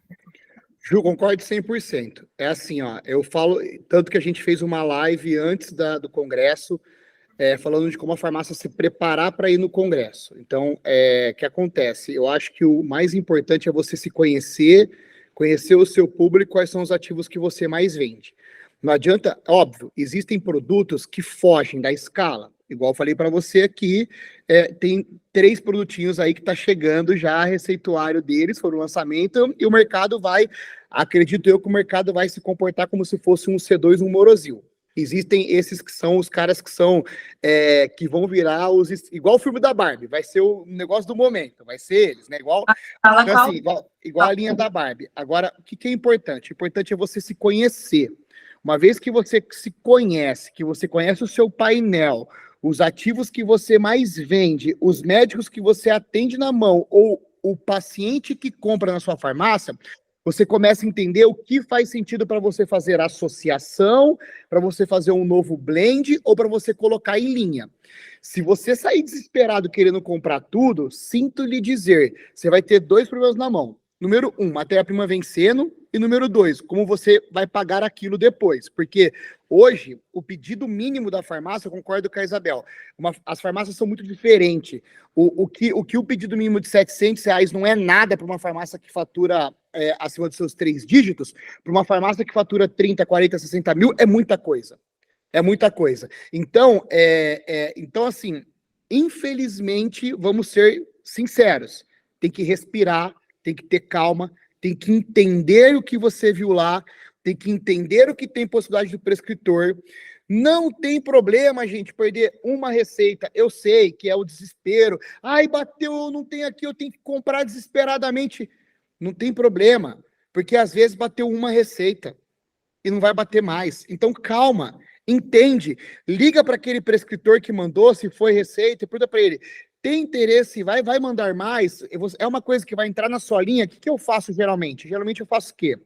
Ju, concordo 100%. É assim, ó, eu falo, tanto que a gente fez uma live antes do congresso, falando de como a farmácia se preparar para ir no congresso. Então, o que acontece? Eu acho que o mais importante é você se conhecer o seu público, quais são os ativos que você mais vende. Não adianta, óbvio, existem produtos que fogem da escala. Igual eu falei para você aqui, tem 3 produtinhos aí que está chegando já, receituário deles, foi o lançamento, e o mercado acredito eu que o mercado vai se comportar como se fosse um C2, um Morosil. Existem esses que são os caras que vão virar igual o filme da Barbie, vai ser o negócio do momento, vai ser eles, né? Igual a linha da Barbie. Agora, o que é importante? O importante é você se conhecer. Uma vez que você se conhece, que você conhece o seu painel, os ativos que você mais vende, os médicos que você atende na mão, ou o paciente que compra na sua farmácia, você começa a entender o que faz sentido para você fazer associação, para você fazer um novo blend, ou para você colocar em linha. Se você sair desesperado querendo comprar tudo, sinto lhe dizer, você vai ter 2 problemas na mão. Número 1, matéria-prima vencendo. E número 2, como você vai pagar aquilo depois. Porque hoje, o pedido mínimo da farmácia, eu concordo com a Isabel, as farmácias são muito diferentes. O que o pedido mínimo de R$700 não é nada para uma farmácia que fatura acima dos seus 3 dígitos, para uma farmácia que fatura 30, 40, 60 mil, é muita coisa. É muita coisa. Então, então assim, infelizmente, vamos ser sinceros, tem que respirar, tem que ter calma, tem que entender o que você viu lá, tem que entender o que tem possibilidade do prescritor. Não tem problema, gente, perder uma receita. Eu sei que é o desespero. Ai, bateu, não tem aqui, eu tenho que comprar desesperadamente. Não tem problema, porque às vezes bateu uma receita e não vai bater mais. Então, calma, Entende? Liga para aquele prescritor que mandou, se foi receita, e pergunta para ele, tem interesse, vai mandar mais? É uma coisa que vai entrar na sua linha, o que eu faço geralmente? Geralmente eu faço o quê?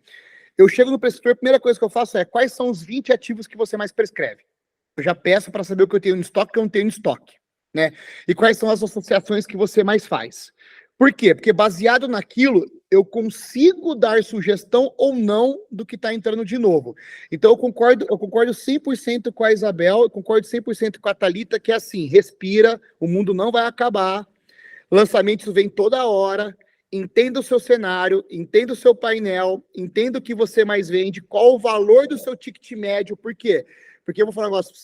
Eu chego no prescritor, a primeira coisa que eu faço é, quais são os 20 ativos que você mais prescreve? Eu já peço para saber o que eu tenho no estoque e o que eu não tenho no estoque, né? E quais são as associações que você mais faz. Por quê? Porque baseado naquilo, eu consigo dar sugestão ou não do que está entrando de novo. Então, eu concordo 100% com a Isabel, eu concordo 100% com a Thalita, que é assim, respira, o mundo não vai acabar, lançamentos vêm toda hora, entenda o seu cenário, entenda o seu painel, entenda o que você mais vende, qual o valor do seu ticket médio, por quê? Porque eu vou falar um negócio pra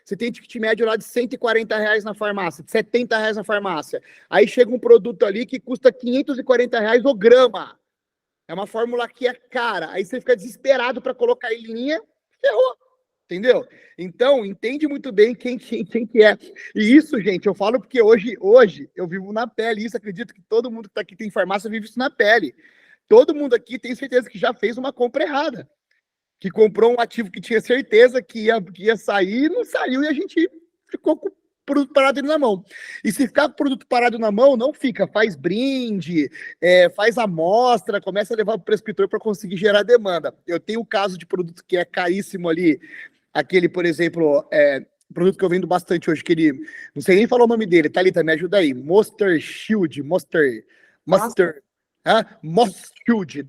você tem ticket médio lá de R$140 na farmácia, de R$70 na farmácia. Aí chega um produto ali que custa R$540 o grama. É uma fórmula que é cara. Aí você fica desesperado para colocar ele em linha, ferrou. Entendeu? Então, entende muito bem quem que é. E isso, gente, eu falo porque hoje eu vivo na pele. Isso, acredito que todo mundo que tá aqui tem farmácia vive isso na pele. Todo mundo aqui tem certeza que já fez uma compra errada. Que comprou um ativo que tinha certeza que ia sair, não saiu, e a gente ficou com o produto parado na mão. E se ficar com o produto parado na mão, não fica, faz brinde, faz amostra, começa a levar para o prescritor para conseguir gerar demanda. Eu tenho o caso de produto que é caríssimo ali, aquele, por exemplo, produto que eu vendo bastante hoje, que ele, não sei nem falar o nome dele, Thalita, me ajuda aí, Monster Shield, Monster Shield,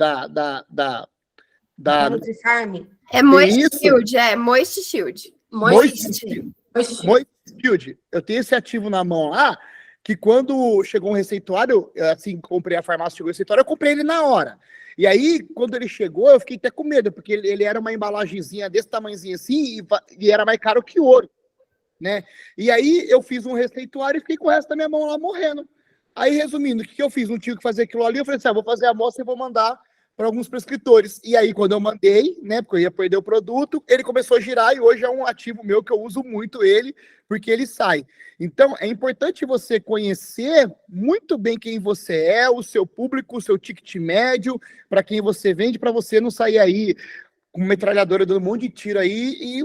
da Nutrifarm. É Moist isso? Shield, Moist Shield. Moist Shield. Eu tenho esse ativo na mão lá, que quando chegou um receituário, assim, comprei a farmácia, chegou o receituário, eu comprei ele na hora. E aí, quando ele chegou, eu fiquei até com medo, porque ele era uma embalagenzinha desse tamanhozinho assim, e era mais caro que ouro, né? E aí, eu fiz um receituário e fiquei com o resto da minha mão lá morrendo. Aí, resumindo, o que eu fiz? Não tinha que fazer aquilo ali, eu falei assim, vou fazer a amostra e vou mandar para alguns prescritores. E aí, quando eu mandei, né, porque eu ia perder o produto, ele começou a girar e hoje é um ativo meu que eu uso muito ele, porque ele sai. Então, é importante você conhecer muito bem quem você é, o seu público, o seu ticket médio, para quem você vende, para você não sair aí com uma metralhadora dando um monte de tiro aí e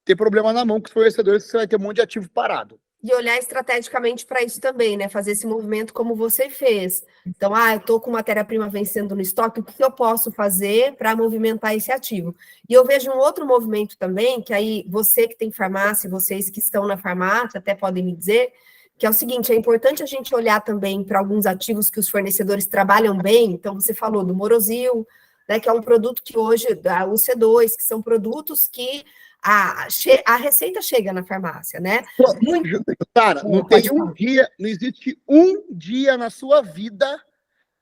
ter problema na mão com os fornecedores, que você vai ter um monte de ativo parado. E olhar estrategicamente para isso também, né? Fazer esse movimento como você fez. Então, eu estou com matéria-prima vencendo no estoque, o que eu posso fazer para movimentar esse ativo? E eu vejo um outro movimento também, que aí você que tem farmácia, vocês que estão na farmácia, até podem me dizer, que é o seguinte, é importante a gente olhar também para alguns ativos que os fornecedores trabalham bem. Então, você falou do Morosil, né, que é um produto que hoje, o C2, que são produtos que a receita chega na farmácia, né? Cara, não existe um dia na sua vida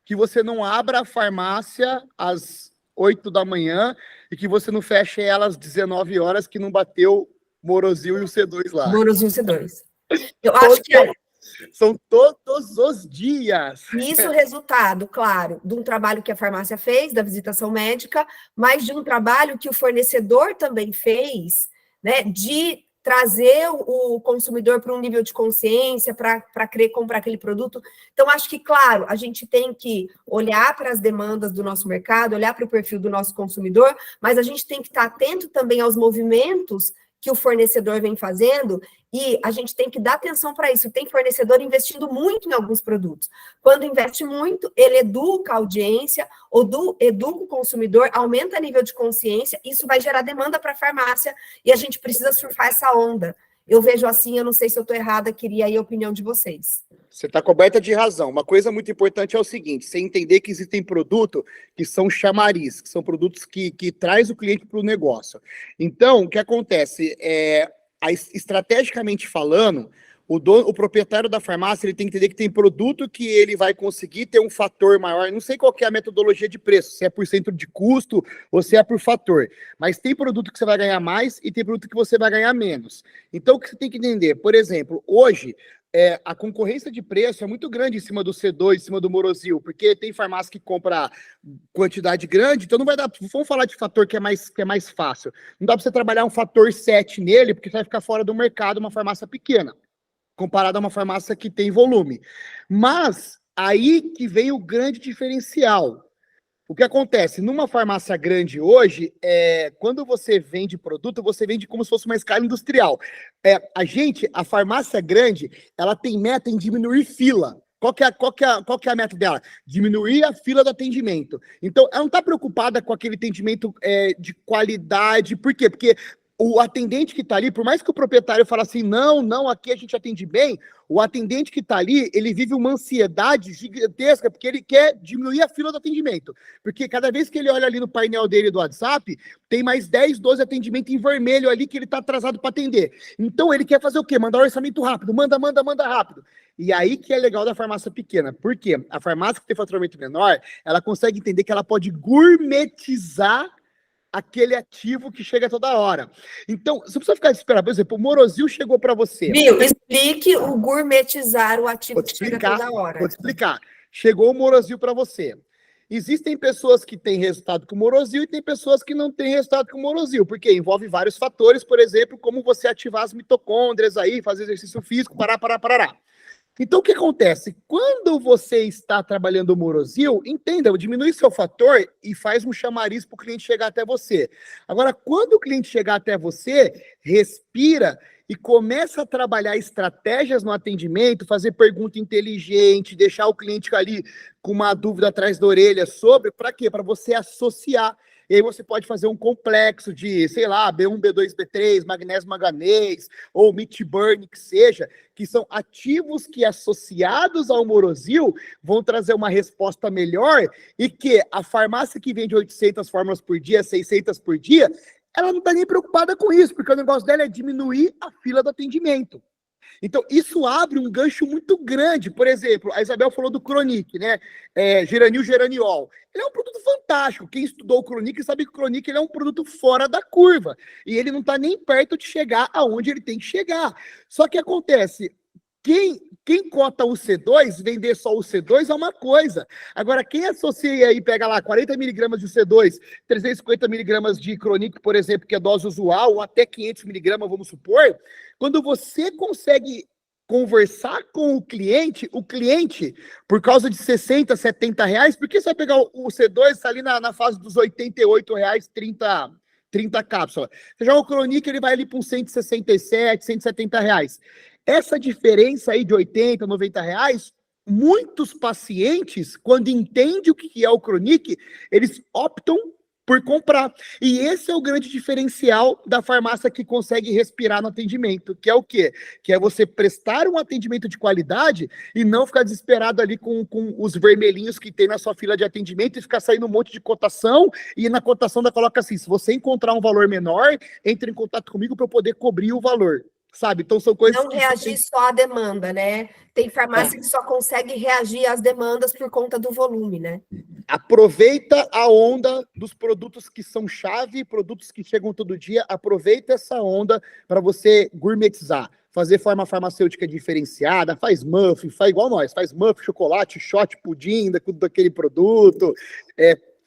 que você não abra a farmácia às 8 da manhã e que você não feche ela às 19 horas, que não bateu Morosil e o C2 lá. Morosil e o C2. Eu acho que são todos os dias. Isso é resultado, claro, de um trabalho que a farmácia fez, da visitação médica, mas de um trabalho que o fornecedor também fez, né, de trazer o consumidor para um nível de consciência, para querer comprar aquele produto. Então, acho que, claro, a gente tem que olhar para as demandas do nosso mercado, olhar para o perfil do nosso consumidor, mas a gente tem que estar atento também aos movimentos que o fornecedor vem fazendo, e a gente tem que dar atenção para isso. Tem fornecedor investindo muito em alguns produtos. Quando investe muito, ele educa a audiência, educa o consumidor, aumenta o nível de consciência, isso vai gerar demanda para a farmácia, e a gente precisa surfar essa onda. Eu vejo assim, eu não sei se eu estou errada, queria aí a opinião de vocês. Você está coberta de razão. Uma coisa muito importante é o seguinte, você entender que existem produtos que são chamariz, que são produtos que traz o cliente para o negócio. Então, o que acontece? Estrategicamente falando, o proprietário da farmácia ele tem que entender que tem produto que ele vai conseguir ter um fator maior. Não sei qual que é a metodologia de preço, se é por centro de custo ou se é por fator. Mas tem produto que você vai ganhar mais e tem produto que você vai ganhar menos. Então, o que você tem que entender? Por exemplo, hoje, a concorrência de preço é muito grande em cima do C2, em cima do Morosil, porque tem farmácia que compra quantidade grande, então não vai dar. Vamos falar de fator que é mais fácil. Não dá para você trabalhar um fator 7 nele, porque você vai ficar fora do mercado uma farmácia pequena, comparado a uma farmácia que tem volume. Mas aí que vem o grande diferencial. O que acontece? Numa farmácia grande hoje, quando você vende produto, você vende como se fosse uma escala industrial. A farmácia grande, ela tem meta em diminuir fila. Qual que é a meta dela? Diminuir a fila do atendimento. Então, ela não está preocupada com aquele atendimento de qualidade. Por quê? Porque o atendente que está ali, por mais que o proprietário fale assim, não, aqui a gente atende bem, o atendente que está ali, ele vive uma ansiedade gigantesca, porque ele quer diminuir a fila do atendimento. Porque cada vez que ele olha ali no painel dele do WhatsApp, tem mais 10, 12 atendimentos em vermelho ali que ele está atrasado para atender. Então, ele quer fazer o quê? Mandar um orçamento rápido, manda rápido. E aí que é legal da farmácia pequena. Por quê? A farmácia que tem faturamento menor, ela consegue entender que ela pode gourmetizar aquele ativo que chega toda hora. Então, você precisa ficar esperando. Por exemplo, o Morozil chegou para você. Viu? Explique o gourmetizar o ativo que chega toda hora. Vou te explicar. Chegou o Morozil para você. Existem pessoas que têm resultado com o Morozil e tem pessoas que não têm resultado com o Morozil, porque envolve vários fatores, por exemplo, como você ativar as mitocôndrias aí, fazer exercício físico, parará. Então, o que acontece? Quando você está trabalhando o Morozil, entenda, diminui seu fator e faz um chamariz para o cliente chegar até você. Agora, quando o cliente chegar até você, respira e começa a trabalhar estratégias no atendimento, fazer pergunta inteligente, deixar o cliente ali com uma dúvida atrás da orelha sobre, para quê? Para você associar. E aí você pode fazer um complexo de, sei lá, B1, B2, B3, magnésio, manganês, ou meat burn, que seja, que são ativos que associados ao Morozil vão trazer uma resposta melhor e que a farmácia que vende 800 fórmulas por dia, 600 por dia, ela não está nem preocupada com isso, porque o negócio dela é diminuir a fila do atendimento. Então, isso abre um gancho muito grande. Por exemplo, a Isabel falou do Chronic, né? Geranil Geraniol. Ele é um produto fantástico. Quem estudou o Chronic sabe que o Chronic ele é um produto fora da curva. E ele não está nem perto de chegar aonde ele tem que chegar. Só que acontece, quem cota o C2, vender só o C2 é uma coisa. Agora, quem associa aí, pega lá 40 miligramas de C2, 350 miligramas de Chronic, por exemplo, que é dose usual, ou até 500 miligramas, vamos supor, quando você consegue conversar com o cliente, por causa de 60, 70 reais, por que você vai pegar o C2, está ali na fase dos 88 reais, 30 cápsulas. Você joga o Chronic, ele vai ali para uns 167, 170 reais. Essa diferença aí de 80, 90 reais, muitos pacientes, quando entendem o que é o Chronic, eles optam por comprar. E esse é o grande diferencial da farmácia que consegue respirar no atendimento, que é o quê? Que é você prestar um atendimento de qualidade e não ficar desesperado ali com os vermelhinhos que tem na sua fila de atendimento e ficar saindo um monte de cotação, e na cotação da coloca assim, se você encontrar um valor menor, entre em contato comigo para eu poder cobrir o valor. Sabe? Então são coisas não reagir só à demanda, né? Tem farmácia que só consegue reagir às demandas por conta do volume, né? Aproveita a onda dos produtos que são chave, produtos que chegam todo dia, aproveita essa onda para você gourmetizar, fazer forma farmacêutica diferenciada, faz muffin, faz igual nós, faz muffin, chocolate, shot, pudim, daquele produto,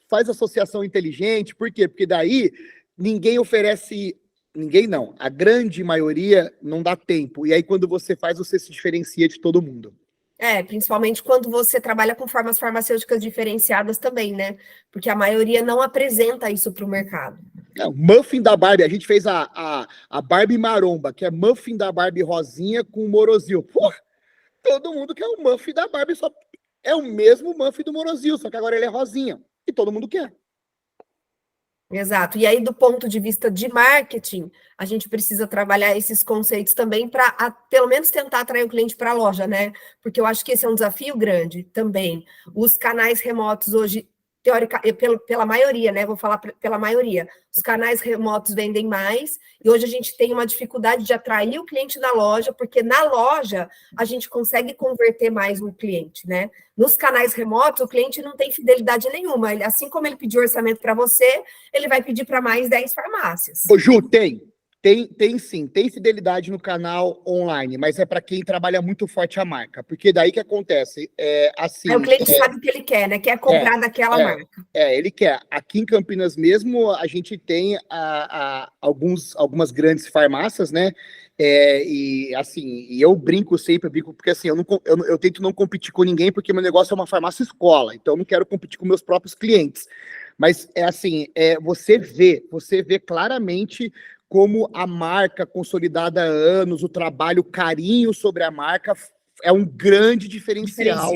faz associação inteligente, por quê? Porque daí ninguém oferece. Ninguém não, a grande maioria não dá tempo, e aí quando você faz, você se diferencia de todo mundo. Principalmente quando você trabalha com formas farmacêuticas diferenciadas também, né? Porque a maioria não apresenta isso para o mercado. Muffin da Barbie, a gente fez a Barbie Maromba, que é muffin da Barbie rosinha com Morozil. Pô, todo mundo quer o muffin da Barbie, só é o mesmo muffin do Morozil, só que agora ele é rosinha, e todo mundo quer. Exato. E aí, do ponto de vista de marketing, a gente precisa trabalhar esses conceitos também para, pelo menos, tentar atrair o cliente para a loja, né? Porque eu acho que esse é um desafio grande também. Os canais remotos hoje, pela maioria, né? Vou falar pela maioria. Os canais remotos vendem mais e hoje a gente tem uma dificuldade de atrair o cliente na loja, porque na loja a gente consegue converter mais o cliente, né? Nos canais remotos, o cliente não tem fidelidade nenhuma. Assim como ele pediu orçamento para você, ele vai pedir para mais 10 farmácias. Ô, Ju, tem. Tem sim, tem fidelidade no canal online, mas é para quem trabalha muito forte a marca, porque daí que acontece, assim... Aí o cliente sabe o que ele quer, né? Quer comprar daquela marca. Ele quer. Aqui em Campinas mesmo, a gente tem algumas grandes farmácias, né? E assim, eu brinco sempre, porque assim, eu tento não competir com ninguém, porque meu negócio é uma farmácia escola, então eu não quero competir com meus próprios clientes. Mas é assim, você vê claramente como a marca consolidada há anos, o trabalho, o carinho sobre a marca é um grande diferencial.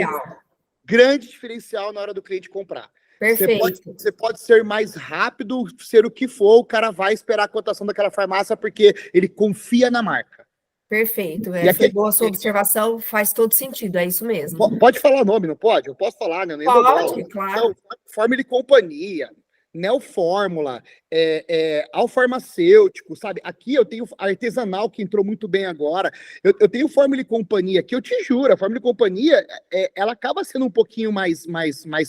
Grande diferencial na hora do cliente comprar. Perfeito. Você pode ser mais rápido, ser o que for, o cara vai esperar a cotação daquela farmácia porque ele confia na marca. Perfeito. Foi boa sua observação, faz todo sentido, é isso mesmo. Pode falar o nome, não pode? Eu posso falar, né? Pode, claro. Fórmula e Companhia, Neofórmula, ao farmacêutico, sabe? Aqui eu tenho artesanal, que entrou muito bem agora. Eu tenho Fórmula e Companhia, que eu te juro, a Fórmula e Companhia, ela acaba sendo um pouquinho mais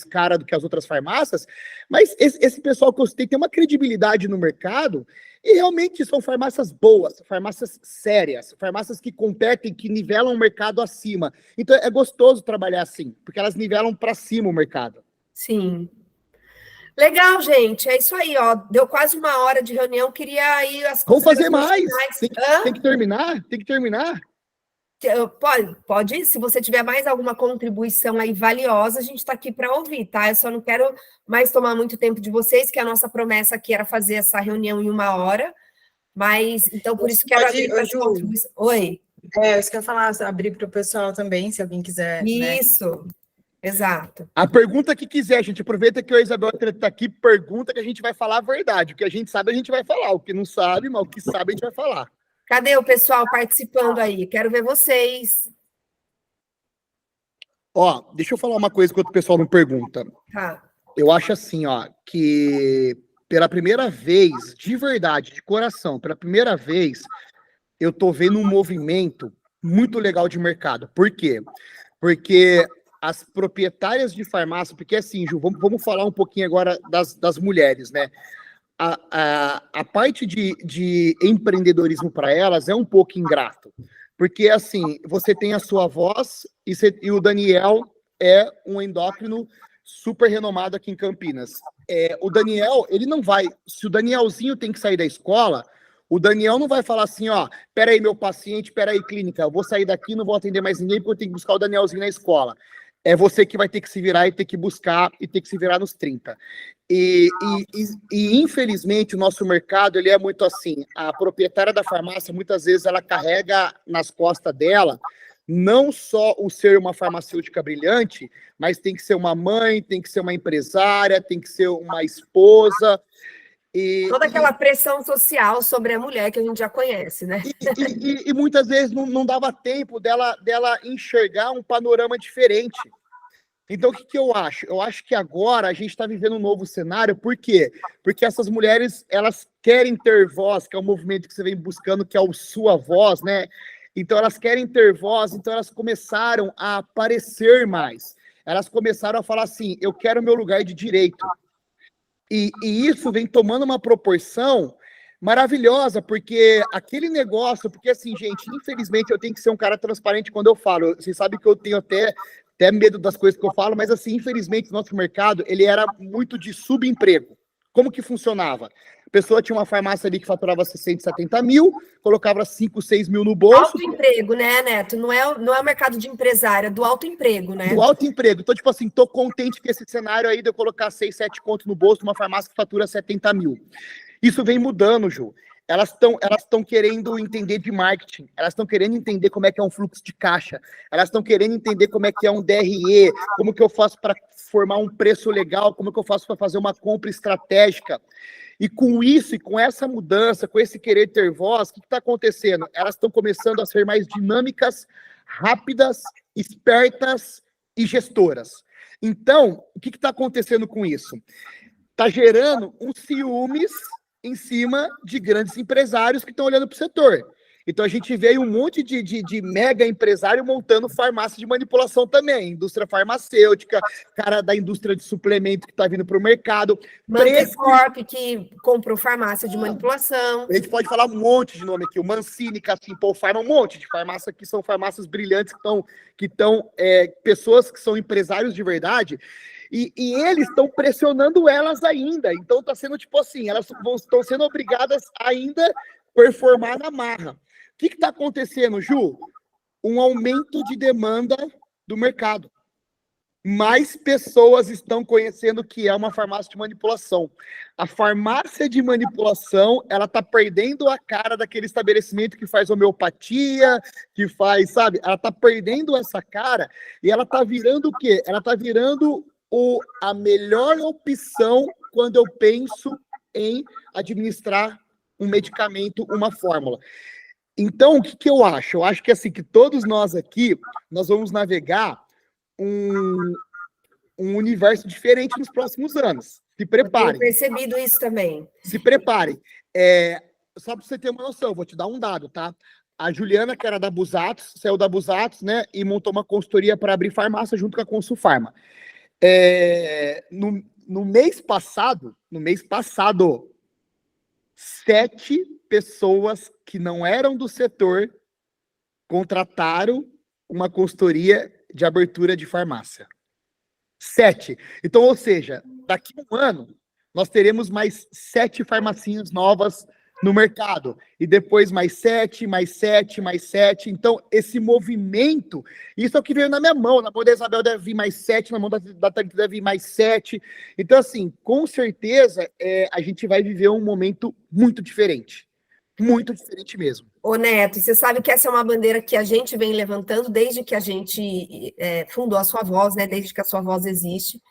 cara do que as outras farmácias, mas esse pessoal que eu citei tem uma credibilidade no mercado, e realmente são farmácias boas, farmácias sérias, farmácias que competem, que nivelam o mercado acima. Então é gostoso trabalhar assim, porque elas nivelam para cima o mercado. Sim. Legal, gente. É isso aí, ó. Deu quase 1 hora de reunião. Queria aí as Vamos fazer considerações mais. finais. Tem que terminar? Tem que terminar. Pode ir. Se você tiver mais alguma contribuição aí valiosa, a gente está aqui para ouvir, tá? Eu só não quero mais tomar muito tempo de vocês, que a nossa promessa aqui era fazer essa reunião em 1 hora. Mas, então, por isso quero abrir para as contribuições. Oi. Isso que eu ia falar, abrir para o pessoal também, se alguém quiser. Isso. Né? Exato. A pergunta que quiser, gente, aproveita que o Isabel está aqui, pergunta que a gente vai falar a verdade. O que a gente sabe, a gente vai falar. O que não sabe, mas o que sabe, a gente vai falar. Cadê o pessoal participando aí? Quero ver vocês. Ó, deixa eu falar uma coisa que o pessoal não pergunta. Tá. Eu acho assim, ó, que pela primeira vez, de verdade, de coração, pela primeira vez, eu tô vendo um movimento muito legal de mercado. Por quê? Porque as proprietárias de farmácia, porque assim, Ju, vamos falar um pouquinho agora das mulheres, né? A parte de empreendedorismo para elas é um pouco ingrato, porque assim, você tem a sua voz e o Daniel é um endócrino super renomado aqui em Campinas. O Daniel, ele não vai, se o Danielzinho tem que sair da escola, o Daniel não vai falar assim, ó, peraí, meu paciente, peraí, clínica, eu vou sair daqui, não vou atender mais ninguém porque eu tenho que buscar o Danielzinho na escola. É você que vai ter que se virar e ter que buscar e ter que se virar nos 30. E infelizmente, o nosso mercado, ele é muito assim, a proprietária da farmácia, muitas vezes, ela carrega nas costas dela não só o ser uma farmacêutica brilhante, mas tem que ser uma mãe, tem que ser uma empresária, tem que ser uma esposa. Toda aquela pressão social sobre a mulher que a gente já conhece, né? E muitas vezes não dava tempo dela enxergar um panorama diferente. Então, o que eu acho? Eu acho que agora a gente está vivendo um novo cenário. Por quê? Porque essas mulheres, elas querem ter voz, que é o movimento que você vem buscando, que é o Sua Voz, né? Então, elas querem ter voz, então elas começaram a aparecer mais. Elas começaram a falar assim, eu quero meu lugar de direito. E isso vem tomando uma proporção maravilhosa, porque aquele negócio, porque assim, gente, infelizmente eu tenho que ser um cara transparente quando eu falo, vocês sabem que eu tenho até medo das coisas que eu falo, mas assim, infelizmente, o nosso mercado, ele era muito de subemprego. Como que funcionava? A pessoa tinha uma farmácia ali que faturava 60, 70 mil, colocava 5, 6 mil no bolso. Autoemprego, né, Neto? Não é o mercado de empresário, é do autoemprego, né? Do autoemprego. Então, tipo assim, tô contente com esse cenário aí de eu colocar 6, 7 contos no bolso numa farmácia que fatura 70 mil. Isso vem mudando, Ju. Elas estão querendo entender de marketing, elas estão querendo entender como é que é um fluxo de caixa, elas estão querendo entender como é que é um DRE, como que eu faço para formar um preço legal, como que eu faço para fazer uma compra estratégica. E com isso, e com essa mudança, com esse querer ter voz, o que está acontecendo? Elas estão começando a ser mais dinâmicas, rápidas, espertas e gestoras. Então, o que está acontecendo com isso? Está gerando um ciúmes em cima de grandes empresários que estão olhando para o setor. Então a gente vê um monte de mega empresário montando farmácia de manipulação também, indústria farmacêutica, cara da indústria de suplemento que está vindo para o mercado. Mantecorp, que comprou farmácia de manipulação. A gente pode falar um monte de nome aqui, o Mancini, Cassimpol Pharma, um monte de farmácia que são farmácias brilhantes, que estão pessoas que são empresários de verdade, e eles estão pressionando elas ainda. Então está sendo tipo assim, elas estão sendo obrigadas ainda a performar na marra. O que está acontecendo, Ju? Um aumento de demanda do mercado. Mais pessoas estão conhecendo o que é uma farmácia de manipulação. A farmácia de manipulação, ela está perdendo a cara daquele estabelecimento que faz homeopatia, que faz, sabe? Ela está perdendo essa cara e ela está virando o quê? Ela está virando a melhor opção quando eu penso em administrar um medicamento, uma fórmula. Então, o que eu acho? Eu acho que assim, que todos nós aqui, nós vamos navegar um universo diferente nos próximos anos. Se preparem. Eu tenho percebido isso também. Se preparem. Só para você ter uma noção, vou te dar um dado, tá? A Juliana, que era da Busatos, saiu da Busatos, né? E montou uma consultoria para abrir farmácia junto com a Consulfarma. No mês passado, 7 pessoas que não eram do setor contrataram uma consultoria de abertura de farmácia. 7. Então, ou seja, daqui a um ano, nós teremos mais 7 farmacinhas novas no mercado. E depois mais 7, mais 7, mais 7. Então, esse movimento, isso é o que veio na minha mão. Na mão da Isabel deve vir mais 7, na mão da Thalita deve vir mais 7. Então, assim, com certeza, a gente vai viver um momento muito diferente. Muito diferente mesmo. Ô, Neto, você sabe que essa é uma bandeira que a gente vem levantando desde que a gente fundou a Sua Voz, né? Desde que a Sua Voz existe,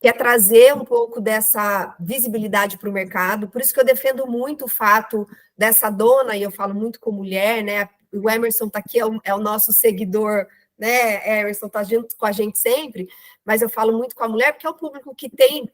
que é trazer um pouco dessa visibilidade para o mercado. Por isso que eu defendo muito o fato dessa dona, e eu falo muito com mulher, né? O Emerson está aqui, é o nosso seguidor, né? Emerson está junto com a gente sempre, mas eu falo muito com a mulher, porque é o público que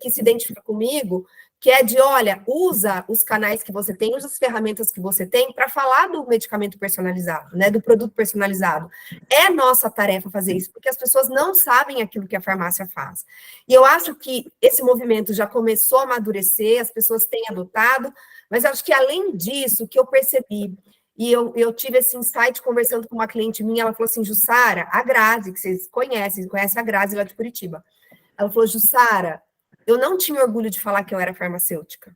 se identifica comigo, que é de, olha, usa os canais que você tem, usa as ferramentas que você tem para falar do medicamento personalizado, né, do produto personalizado. É nossa tarefa fazer isso, porque as pessoas não sabem aquilo que a farmácia faz. E eu acho que esse movimento já começou a amadurecer, as pessoas têm adotado, mas acho que, além disso, o que eu percebi, e eu tive esse insight conversando com uma cliente minha, ela falou assim, Jussara, a Grazi, que vocês conhecem a Grazi lá de Curitiba, ela falou, Jussara, eu não tinha orgulho de falar que eu era farmacêutica,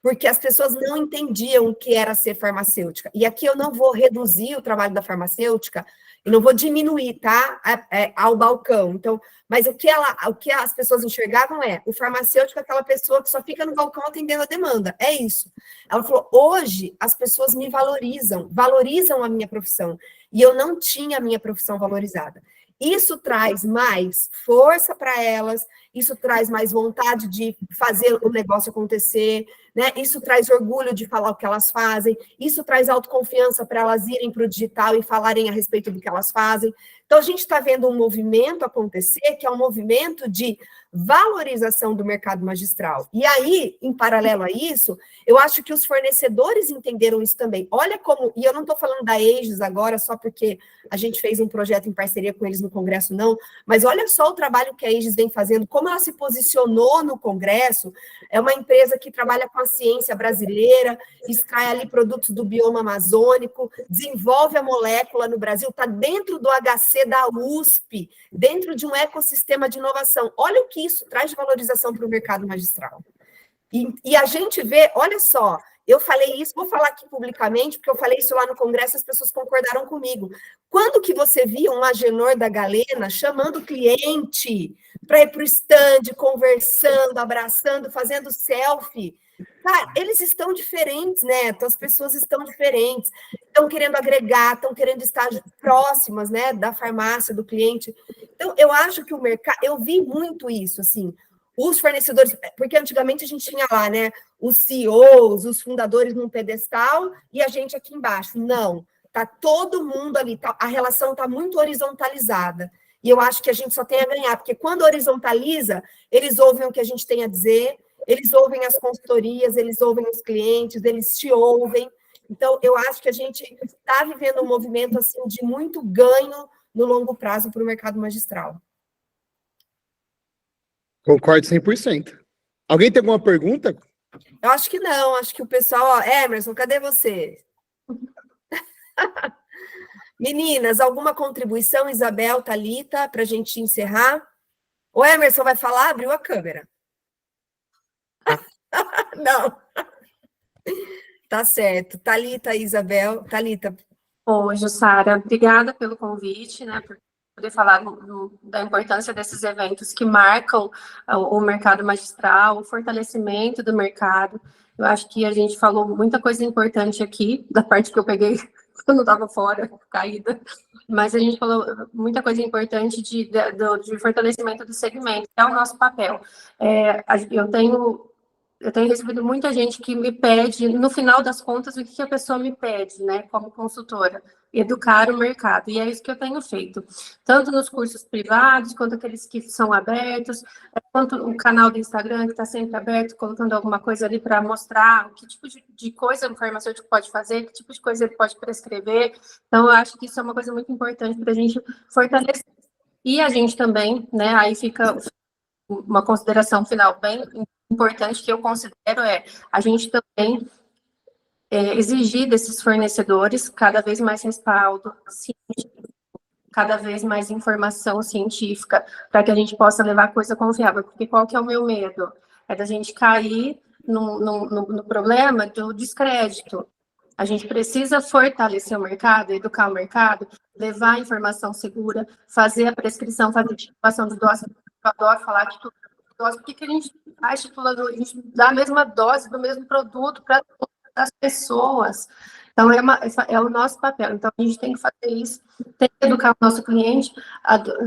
porque as pessoas não entendiam o que era ser farmacêutica. E aqui eu não vou reduzir o trabalho da farmacêutica, e não vou diminuir, tá? Ao balcão. Então, mas o que as pessoas enxergavam o farmacêutico é aquela pessoa que só fica no balcão atendendo a demanda. É isso. Ela falou, hoje as pessoas me valorizam a minha profissão, e eu não tinha a minha profissão valorizada. Isso traz mais força para elas, isso traz mais vontade de fazer o negócio acontecer, né? Isso traz orgulho de falar o que elas fazem, isso traz autoconfiança para elas irem para o digital e falarem a respeito do que elas fazem. Então, a gente está vendo um movimento acontecer, que é um movimento de valorização do mercado magistral. E aí, em paralelo a isso, eu acho que os fornecedores entenderam isso também. Olha como, e eu não estou falando da Aegis agora, só porque a gente fez um projeto em parceria com eles no Congresso, não, mas olha só o trabalho que a Aegis vem fazendo, como ela se posicionou no Congresso. É uma empresa que trabalha com a ciência brasileira, extrai ali produtos do bioma amazônico, desenvolve a molécula no Brasil, está dentro do HC da USP, dentro de um ecossistema de inovação. Olha o que isso traz de valorização para o mercado magistral. E a gente vê, olha só, eu falei isso, vou falar aqui publicamente, porque eu falei isso lá no Congresso, as pessoas concordaram comigo. Quando que você via um Agenor da Galena chamando o cliente para ir para o stand, conversando, abraçando, fazendo selfie? Cara, eles estão diferentes, né? Então, as pessoas estão diferentes, estão querendo agregar, estão querendo estar próximas, né, da farmácia, do cliente. Então, eu acho que o mercado, eu vi muito isso, assim, os fornecedores, porque antigamente a gente tinha lá, né, os CEOs, os fundadores num pedestal e a gente aqui embaixo. Não, tá todo mundo ali, a relação tá muito horizontalizada. E eu acho que a gente só tem a ganhar, porque quando horizontaliza, eles ouvem o que a gente tem a dizer, eles ouvem as consultorias, eles ouvem os clientes, eles te ouvem. Então, eu acho que a gente está vivendo um movimento assim, de muito ganho no longo prazo para o mercado magistral. Concordo 100%. Alguém tem alguma pergunta? Eu acho que não, acho que o pessoal... Ó, Emerson, cadê você? Meninas, alguma contribuição, Isabel, Thalita, para a gente encerrar? O Emerson vai falar? Abriu a câmera. Não. Tá certo. Thalita, Isabel. Thalita. Oi, Jussara, obrigada pelo convite, né, por poder falar da importância desses eventos que marcam o mercado magistral, o fortalecimento do mercado. Eu acho que a gente falou muita coisa importante aqui, da parte que eu peguei quando estava fora, caída, mas a gente falou muita coisa importante de fortalecimento do segmento, que é o nosso papel. Eu tenho recebido muita gente que me pede, no final das contas, o que a pessoa me pede, né, como consultora? Educar o mercado, e é isso que eu tenho feito, tanto nos cursos privados, quanto aqueles que são abertos, quanto o canal do Instagram, que está sempre aberto, colocando alguma coisa ali para mostrar que tipo de coisa o farmacêutico pode fazer, que tipo de coisa ele pode prescrever. Então, eu acho que isso é uma coisa muito importante para a gente fortalecer. E a gente também, né, aí fica uma consideração final bem importante que eu considero a gente também exigir desses fornecedores cada vez mais respaldo científico, cada vez mais informação científica, para que a gente possa levar coisa confiável, porque qual que é o meu medo? É da gente cair no problema do descrédito. A gente precisa fortalecer o mercado, educar o mercado, levar informação segura, fazer a prescrição, fazer a titulação de dose. Eu adoro falar de dose, porque a gente faz titulando, a gente dá a mesma dose do mesmo produto para as pessoas. Então, é o nosso papel. Então, a gente tem que fazer isso, tem que educar o nosso cliente,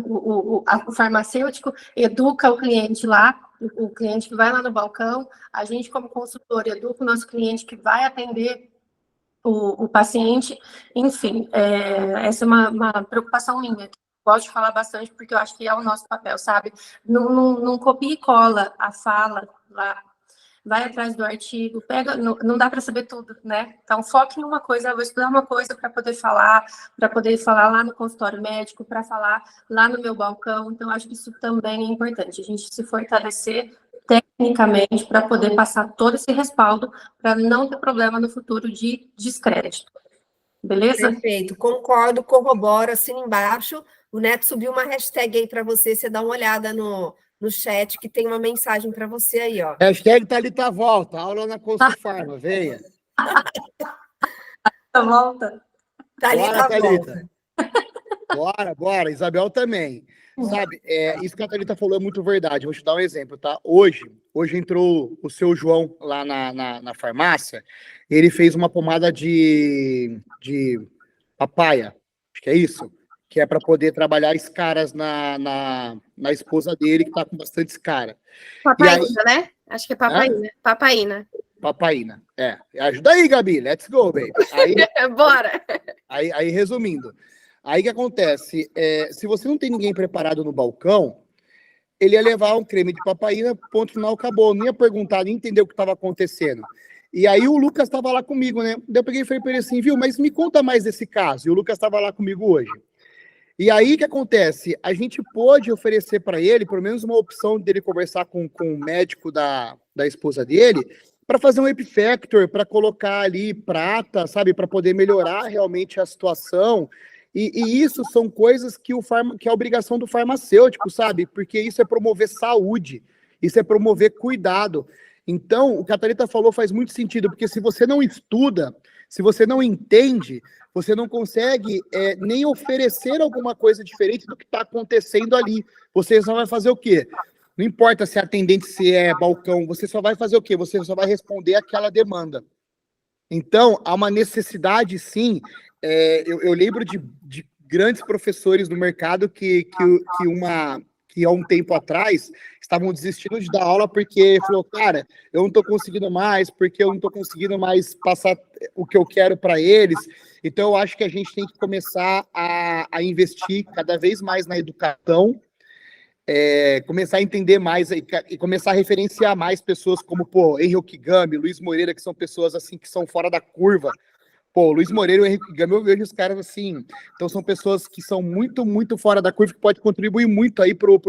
o farmacêutico educa o cliente lá, o cliente que vai lá no balcão, a gente, como consultor, educa o nosso cliente que vai atender o paciente. Enfim, essa é uma preocupação minha. Gosto de falar bastante, porque eu acho que é o nosso papel, sabe? Não copia e cola a fala lá, vai atrás do artigo, pega, não dá para saber tudo, né? Então, foque em uma coisa, eu vou estudar uma coisa para poder falar lá no consultório médico, para falar lá no meu balcão. Então, acho que isso também é importante, a gente se fortalecer tecnicamente para poder passar todo esse respaldo, para não ter problema no futuro de descrédito. Beleza? Perfeito, concordo, corroboro, assina embaixo. O Neto subiu uma hashtag aí para você dá uma olhada no chat, que tem uma mensagem para você aí, ó. Hashtag Thalita volta, aula na Consulfarma, venha. Volta. Thalita Bora, volta. Thalita. Bora. Isabel também. Sabe, isso que a Thalita falou é muito verdade. Vou te dar um exemplo, tá? Hoje entrou o seu João lá na farmácia, ele fez uma pomada de papaya, acho que é isso, que é para poder trabalhar escaras na esposa dele, que tá com bastante escara. Papaína, né? Acho que é papaína. Papaína. Papaína, Ajuda aí, Gabi, let's go, baby. Bora! Aí, resumindo, aí que acontece, se você não tem ninguém preparado no balcão, ele ia levar um creme de papaína, ponto final, acabou. Não ia perguntar, nem entender o que estava acontecendo. E aí o Lucas estava lá comigo, né? Daí eu peguei e falei para ele assim, viu, mas me conta mais desse caso. E o Lucas estava lá comigo hoje. E aí o que acontece? A gente pôde oferecer para ele, pelo menos uma opção dele conversar com o médico da esposa dele, para fazer um epifactor, para colocar ali prata, sabe? Para poder melhorar realmente a situação. E isso são coisas que é a obrigação do farmacêutico, sabe? Porque isso é promover saúde, isso é promover cuidado. Então, o que a Thalita falou faz muito sentido, porque se você não estuda, se você não entende, você não consegue nem oferecer alguma coisa diferente do que está acontecendo ali. Você só vai fazer o quê? Não importa se é atendente, se é balcão, você só vai fazer o quê? Você só vai responder aquela demanda. Então, há uma necessidade, sim. Eu lembro de grandes professores no mercado que há um tempo atrás estavam desistindo de dar aula porque falou, cara, eu não estou conseguindo mais, porque eu não estou conseguindo mais passar o que eu quero para eles. Então, eu acho que a gente tem que começar a investir cada vez mais na educação, começar a entender mais e começar a referenciar mais pessoas como, Henry Okigami, Luiz Moreira, que são pessoas assim que são fora da curva, Pô, o Luiz Moreira e o Henrique Gama, eu vejo os caras assim. Então, são pessoas que são muito, muito fora da curva, que pode contribuir muito aí pro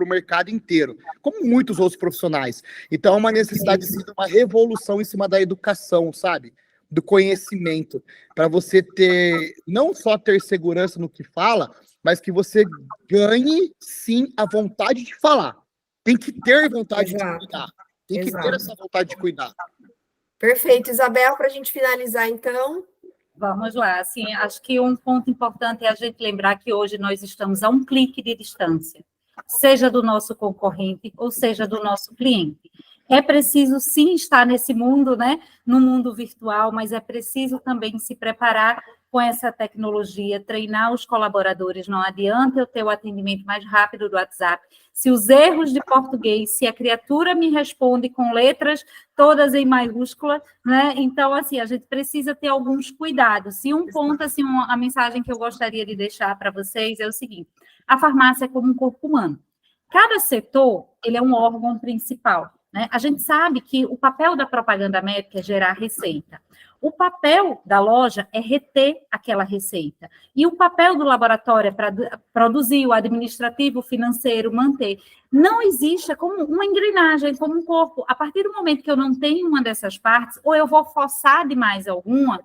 mercado inteiro, como muitos outros profissionais. Então, é uma necessidade sim, de uma revolução em cima da educação, sabe? Do conhecimento, para você ter, não só ter segurança no que fala, mas que você ganhe, sim, a vontade de falar. Tem que ter vontade de cuidar. Tem que ter essa vontade de cuidar. Perfeito. Isabel, para a gente finalizar, então. Vamos lá. Assim, acho que um ponto importante é a gente lembrar que hoje nós estamos a um clique de distância, seja do nosso concorrente ou seja do nosso cliente. É preciso, sim, estar nesse mundo, né, no mundo virtual, mas é preciso também se preparar com essa tecnologia, treinar os colaboradores. Não adianta eu ter o atendimento mais rápido do WhatsApp. Se os erros de português, se a criatura me responde com letras todas em maiúscula, né? Então, assim, a gente precisa ter alguns cuidados. E um ponto, assim, a mensagem que eu gostaria de deixar para vocês é o seguinte: a farmácia é como um corpo humano. Cada setor, ele é um órgão principal, né? A gente sabe que o papel da propaganda médica é gerar receita. O papel da loja é reter aquela receita. E o papel do laboratório é para produzir, o administrativo, o financeiro, manter. Não existe, é como uma engrenagem, como um corpo. A partir do momento que eu não tenho uma dessas partes, ou eu vou forçar demais alguma,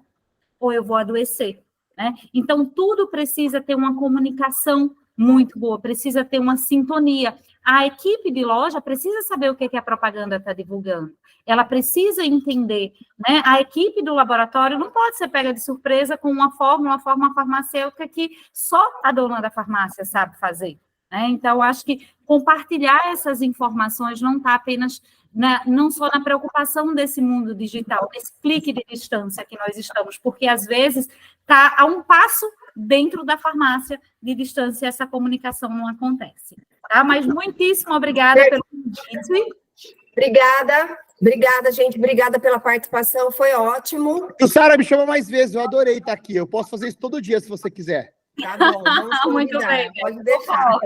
ou eu vou adoecer, né? Então, tudo precisa ter uma comunicação muito boa, precisa ter uma sintonia. A equipe de loja precisa saber o que a propaganda está divulgando. Ela precisa entender, né? A equipe do laboratório não pode ser pega de surpresa com uma fórmula farmacêutica que só a dona da farmácia sabe fazer, né? Então, acho que compartilhar essas informações não está apenas, não só na preocupação desse mundo digital, desse clique de distância que nós estamos, porque, às vezes, está a um passo dentro da farmácia de distância, essa comunicação não acontece. Tá? Mas muitíssimo obrigada pelo convite. Obrigada, gente. Obrigada pela participação, foi ótimo. Sara, me chama mais vezes, eu adorei estar aqui. Eu posso fazer isso todo dia, se você quiser. Tá bom, vamos Muito convidar, bem, pode deixar.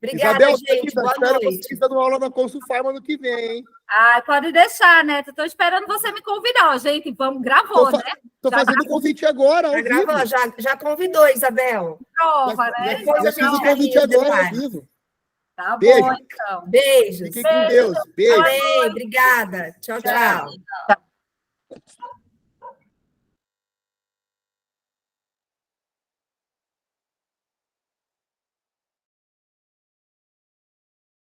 Obrigada, Isabel, gente, boa espero noite. você dando aula na Consulfarma no que vem, hein? Ah, pode deixar, né? Estou esperando você me convidar, gente. Vamos, gravou, né? Tô fazendo convite agora, ao Já vivo. gravou, já convidou, Isabel. Prova, né? Depois Já a fiz o gente convite avisa agora, ao detalhes. vivo. Tá Beijo. bom, então. Beijos. Fiquem com Deus. Beijo. Amém, obrigada. Tchau, tchau.